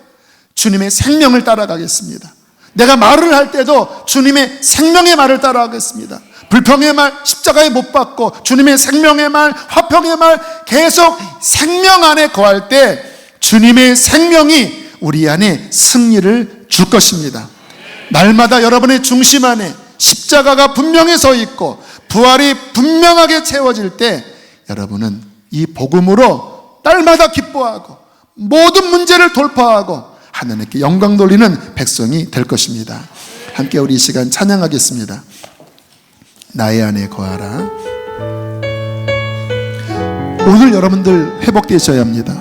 주님의 생명을 따라가겠습니다. 내가 말을 할 때도 주님의 생명의 말을 따라가겠습니다. 불평의 말, 십자가에 못 박고 주님의 생명의 말, 화평의 말, 계속 생명 안에 거할 때 주님의 생명이 우리 안에 승리를 줄 것입니다. 날마다 여러분의 중심 안에 십자가가 분명히 서 있고 부활이 분명하게 채워질 때 여러분은 이 복음으로 날마다 기뻐하고 모든 문제를 돌파하고 하나님께 영광 돌리는 백성이 될 것입니다. 함께 우리 이 시간 찬양하겠습니다. 나의 안에 거하라. 오늘 여러분들 회복되셔야 합니다.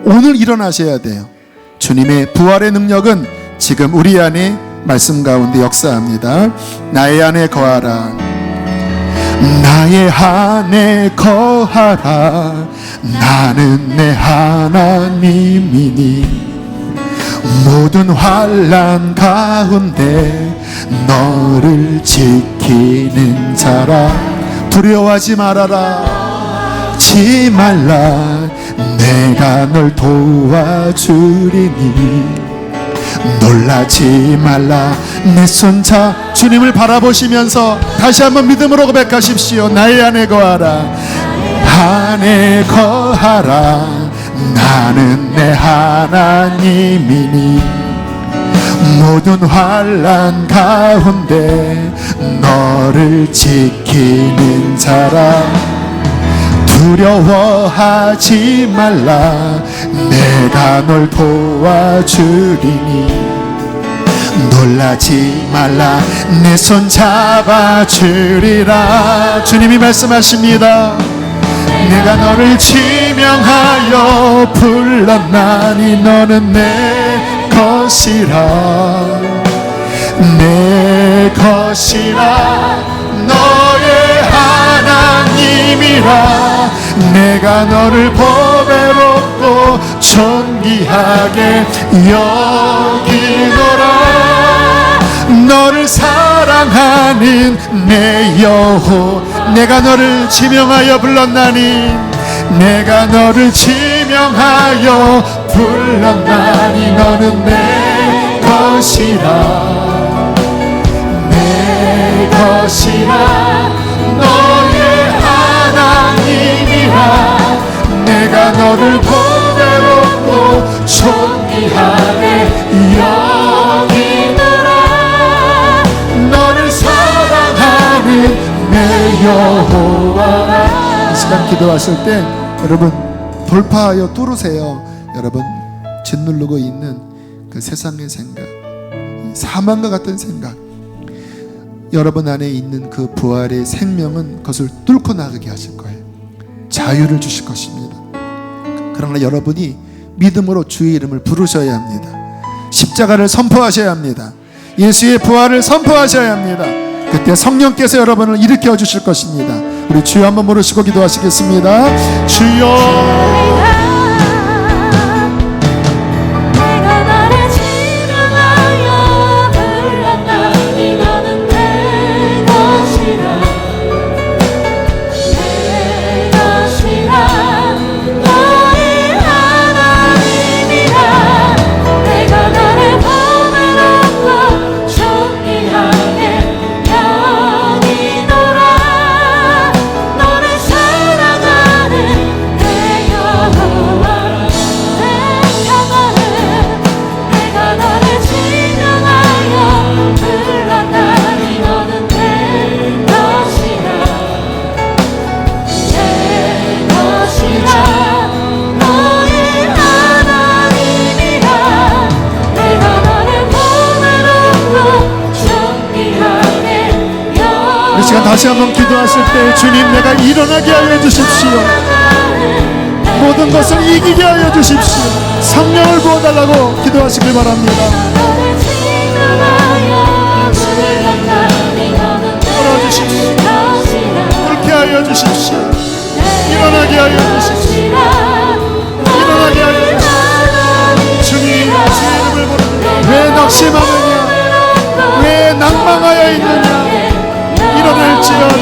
오늘 일어나셔야 돼요. 주님의 부활의 능력은 지금 우리 안에 말씀 가운데 역사합니다. 나의 안에 거하라. 나의 안에 거하라. 나는 내 하나님이니 모든 환난 가운데 너를 지키는 자라. 두려워하지 말아라. 지 말라. 내가 널 도와주리니 놀라지 말라. 내 손 잡. 주님을 바라보시면서 다시 한번 믿음으로 고백하십시오. 나의 안에 거하라. 안에 거하라. 나는 내 하나님이니 모든 환난 가운데 너를 지키는 자라. 두려워하지 말라. 내가 널 도와주리니 놀라지 말라. 내 손 잡아주리라. 주님이 말씀하십니다. 내가 너를 지명하여 불렀나니 너는 내 것이라. 내 것이라. 너의 하나님이라. 내가 너를 보배롭고 존귀하게 여기노라. 너를 사랑하는 내 여호. 내가 너를 지명하여 불렀나니 내가 너를 지명하여 불렀나니 너는 내 것이라. 내 것이라. 너의 하나님이라. 내가 너를 보배롭고 존귀하게 여기노라. 너를 사랑하는 내 여호와라. 이 시간 기도하실 때 여러분 돌파하여 뚫으세요. 여러분 짓누르고 있는 그 세상의 생각, 사망과 같은 생각, 여러분 안에 있는 그 부활의 생명은 그것을 뚫고 나가게 하실 거예요. 자유를 주실 것입니다. 그러나 여러분이 믿음으로 주의 이름을 부르셔야 합니다. 십자가를 선포하셔야 합니다. 예수의 부활을 선포하셔야 합니다. 그때 성령께서 여러분을 일으켜 주실 것입니다. 우리 주여 한번 부르시고 기도하시겠습니다. 주여. 다시 한번 기도하실 때 주님 내가 일어나게 하여 주십시오. 모든 것을 이기게 하여 주십시오. 성령을 부어달라고 기도하시길 바랍니다. 풀어주십시오. 그렇게 하여 주십시오. 일어나게 하여 주십시오. 일어나게 하여 주십시오. 주님 주의 이름을 부르며 왜 낙심하느냐, 왜 낭망하여 있느냐. 일어날지어다.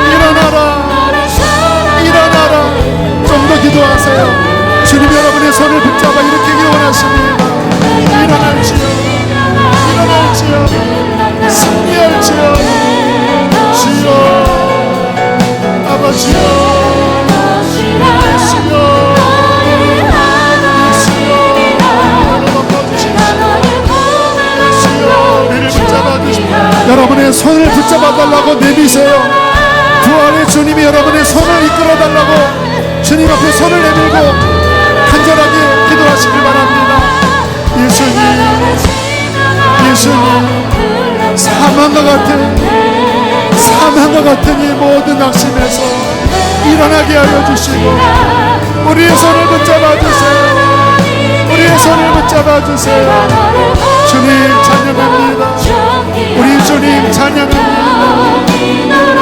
일어나라. 일어나라. 좀 더 기도하세요. 주님 여러분의 손을 붙잡아 일으키기 원하십니다. 일어날지어. 일어날지어. 승리할지어. 주여. 아버지여. 예수여. 여러분의 손을 붙잡아 달라고 내미세요. 부활의 주님이 여러분의 손을 이끌어 달라고 주님 앞에 손을 내밀고 간절하게 기도하시길 바랍니다. 예수님, 예수님, 사망과 같은 이 모든 낙심에서 일어나게 하여 주시고 우리의 손을 붙잡아 주세요. 우리의 손을 붙잡아 주세요. 주님 찬양합니다. 우리 주님 찬양합니다.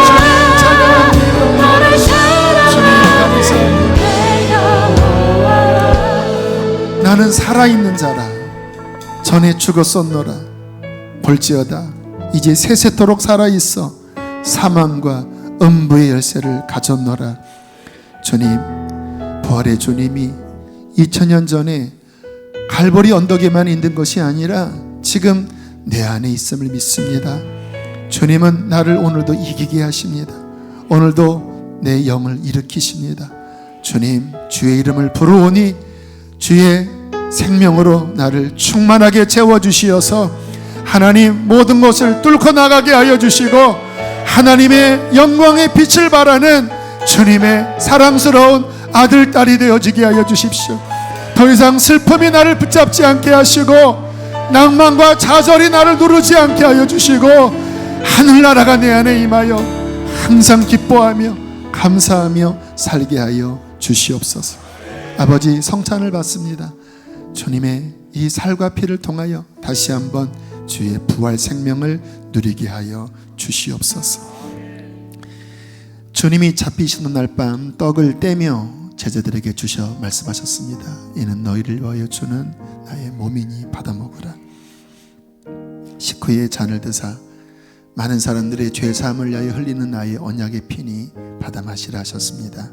살아있는 자라. 전에 죽었었노라. 볼지어다 이제 세세토록 살아있어 사망과 음부의 열쇠를 가졌노라. 주님, 부활의 주님이 2000년 전에 갈보리 언덕에만 있는 것이 아니라 지금 내 안에 있음을 믿습니다. 주님은 나를 오늘도 이기게 하십니다. 오늘도 내 영을 일으키십니다. 주님, 주의 이름을 부르오니 주의 생명으로 나를 충만하게 채워주시어서 하나님 모든 것을 뚫고 나가게 하여 주시고 하나님의 영광의 빛을 발하는 주님의 사랑스러운 아들, 딸이 되어지게 하여 주십시오. 더 이상 슬픔이 나를 붙잡지 않게 하시고 낭만과 좌절이 나를 누르지 않게 하여 주시고 하늘나라가 내 안에 임하여 항상 기뻐하며 감사하며 살게 하여 주시옵소서. 아버지, 성찬을 받습니다. 주님의 이 살과 피를 통하여 다시 한번 주의 부활 생명을 누리게 하여 주시옵소서. 주님이 잡히시는 날 밤 떡을 떼며 제자들에게 주셔 말씀하셨습니다. 이는 너희를 위하여 주는 나의 몸이니 받아 먹으라. 식후에 잔을 드사 많은 사람들의 죄 사함을 위하여 흘리는 나의 언약의 피니 받아 마시라 하셨습니다.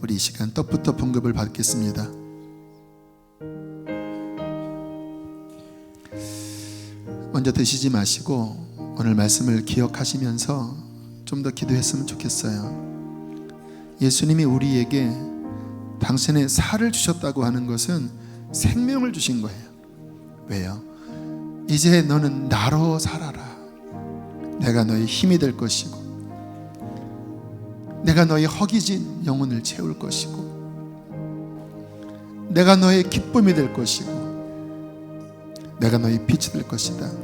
우리 이 시간 떡부터 분급을 받겠습니다. 먼저 드시지 마시고 오늘 말씀을 기억하시면서 좀 더 기도했으면 좋겠어요. 예수님이 우리에게 당신의 살을 주셨다고 하는 것은 생명을 주신 거예요. 왜요? 이제 너는 나로 살아라. 내가 너의 힘이 될 것이고 내가 너의 허기진 영혼을 채울 것이고 내가 너의 기쁨이 될 것이고 내가 너의 빛이 될 것이다.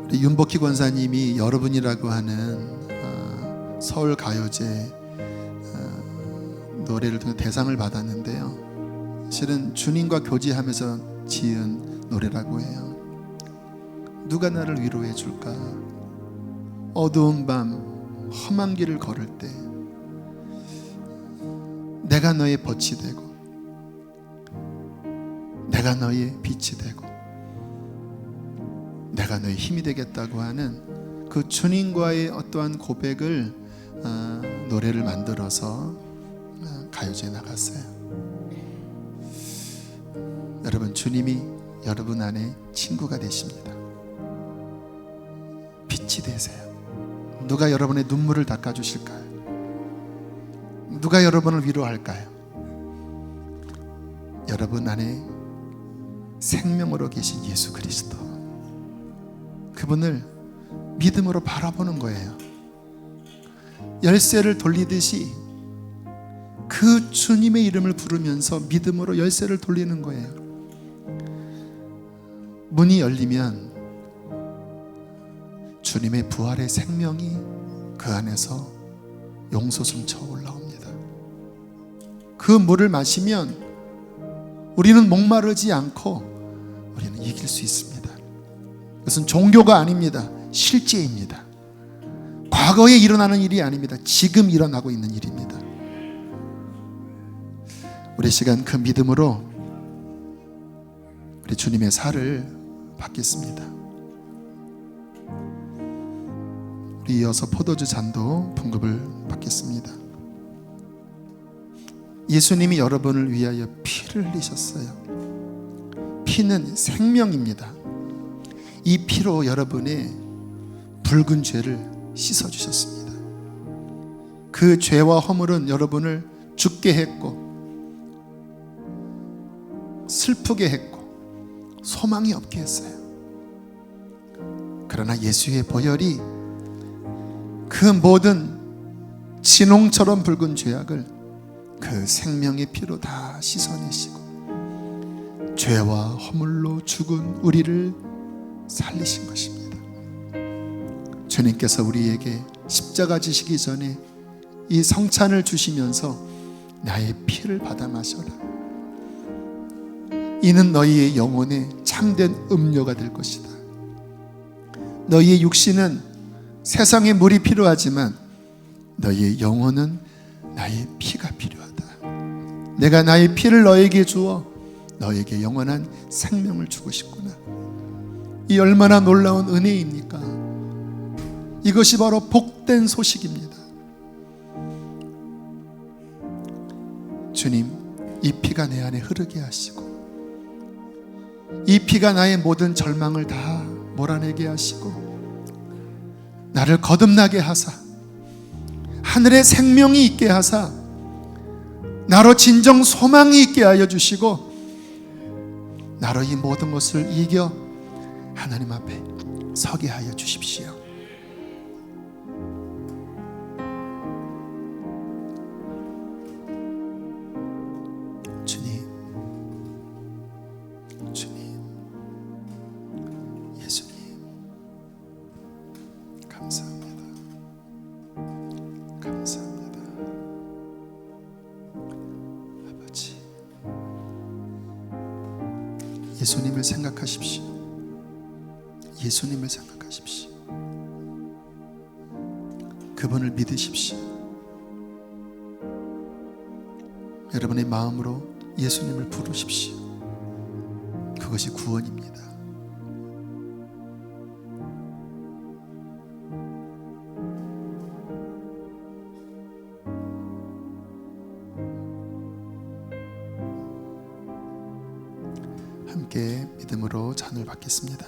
우리 윤복희 권사님이 여러분이라고 하는 서울 가요제 노래를 통해 대상을 받았는데요. 실은 주님과 교제하면서 지은 노래라고 해요. 누가 나를 위로해 줄까? 어두운 밤 험한 길을 걸을 때 내가 너의 벗이 되고 내가 너의 빛이 되고 내가 너의 힘이 되겠다고 하는 그 주님과의 어떠한 고백을 노래를 만들어서 가요제에 나갔어요. 여러분, 주님이 여러분 안에 친구가 되십니다. 빛이 되세요. 누가 여러분의 눈물을 닦아주실까요? 누가 여러분을 위로할까요? 여러분 안에 생명으로 계신 예수 그리스도, 그분을 믿음으로 바라보는 거예요. 열쇠를 돌리듯이 그 주님의 이름을 부르면서 믿음으로 열쇠를 돌리는 거예요. 문이 열리면 주님의 부활의 생명이 그 안에서 용솟음쳐 올라옵니다. 그 물을 마시면 우리는 목마르지 않고 우리는 이길 수 있습니다. 그것은 종교가 아닙니다. 실제입니다. 과거에 일어나는 일이 아닙니다. 지금 일어나고 있는 일입니다. 우리 시간 그 믿음으로 우리 주님의 살을 받겠습니다. 우리 이어서 포도주 잔도 분급을 받겠습니다. 예수님이 여러분을 위하여 피를 흘리셨어요. 피는 생명입니다. 이 피로 여러분의 붉은 죄를 씻어주셨습니다. 그 죄와 허물은 여러분을 죽게 했고 슬프게 했고 소망이 없게 했어요. 그러나 예수의 보혈이 그 모든 진홍처럼 붉은 죄악을 그 생명의 피로 다 씻어내시고 죄와 허물로 죽은 우리를 살리신 것입니다. 주님께서 우리에게 십자가 지시기 전에 이 성찬을 주시면서 나의 피를 받아 마셔라. 이는 너희의 영혼에 참된 음료가 될 것이다. 너희의 육신은 세상의 물이 필요하지만 너희의 영혼은 나의 피가 필요하다. 내가 나의 피를 너에게 주어 너에게 영원한 생명을 주고 싶구나. 이 얼마나 놀라운 은혜입니까? 이것이 바로 복된 소식입니다. 주님, 이 피가 내 안에 흐르게 하시고, 이 피가 나의 모든 절망을 다 몰아내게 하시고, 나를 거듭나게 하사 하늘의 생명이 있게 하사 나로 진정 소망이 있게 하여 주시고, 나로 이 모든 것을 이겨 하나님 앞에 서게 하여 주십시오. 주님, 주님, 예수님, 감사합니다. 감사합니다. 아버지, 예수님을 생각하십시오. 예수님을 생각하십시오. 그분을 믿으십시오. 여러분의 마음으로 예수님을 부르십시오. 그것이 구원입니다. 함께 믿음으로 잔을 받겠습니다.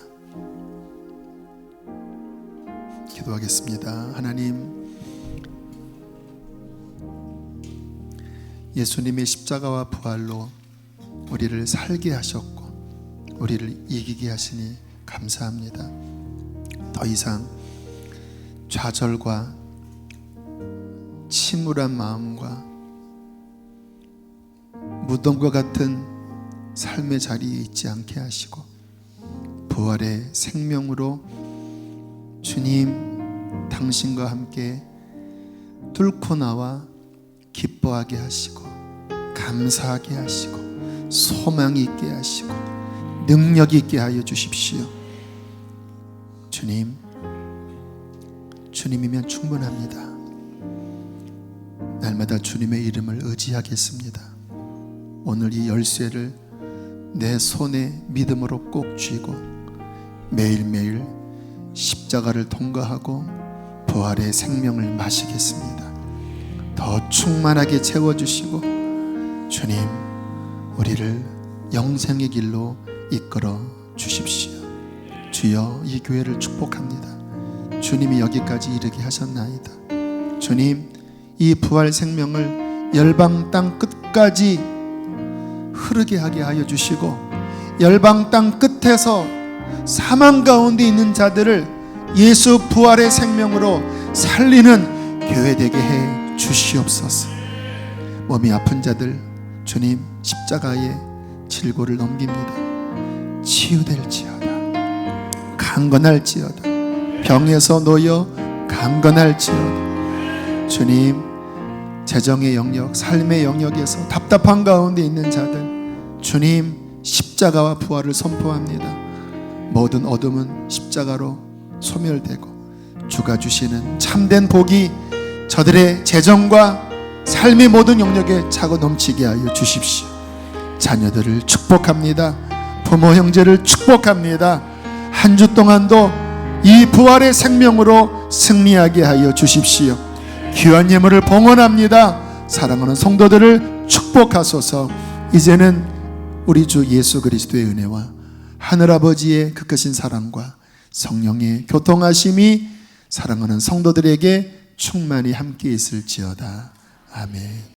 기도하겠습니다. 하나님, 예수님의 십자가와 부활로 우리를 살게 하셨고 우리를 이기게 하시니 감사합니다. 더 이상 좌절과 침울한 마음과 무덤과 같은 삶의 자리에 있지 않게 하시고, 부활의 생명으로 주님 당신과 함께 뚫고 나와 기뻐하게 하시고, 감사하게 하시고, 소망이 있게 하시고, 능력이 있게 하여 주십시오. 주님, 주님이면 충분합니다. 날마다 주님의 이름을 의지하겠습니다. 오늘 이 열쇠를 내 손에 믿음으로 꼭 쥐고 매일매일 십자가를 통과하고 부활의 생명을 마시겠습니다. 더 충만하게 채워주시고 주님, 우리를 영생의 길로 이끌어 주십시오. 주여, 이 교회를 축복합니다. 주님이 여기까지 이르게 하셨나이다. 주님, 이 부활 생명을 열방 땅 끝까지 흐르게 하게 하여 주시고, 열방 땅 끝에서 사망 가운데 있는 자들을 예수 부활의 생명으로 살리는 교회 되게 해 주시옵소서. 몸이 아픈 자들 주님 십자가의 질고를 넘깁니다. 치유될지어다, 강건할지어다, 병에서 놓여 강건할지어다. 주님, 재정의 영역, 삶의 영역에서 답답한 가운데 있는 자들 주님 십자가와 부활을 선포합니다. 모든 어둠은 십자가로 소멸되고 주가 주시는 참된 복이 저들의 재정과 삶의 모든 영역에 차고 넘치게 하여 주십시오. 자녀들을 축복합니다. 부모 형제를 축복합니다. 한 주 동안도 이 부활의 생명으로 승리하게 하여 주십시오. 귀한 예물을 봉헌합니다. 사랑하는 성도들을 축복하소서. 이제는 우리 주 예수 그리스도의 은혜와 하늘아버지의 그 크신 사랑과 성령의 교통하심이 사랑하는 성도들에게 충만히 함께 있을지어다. 아멘.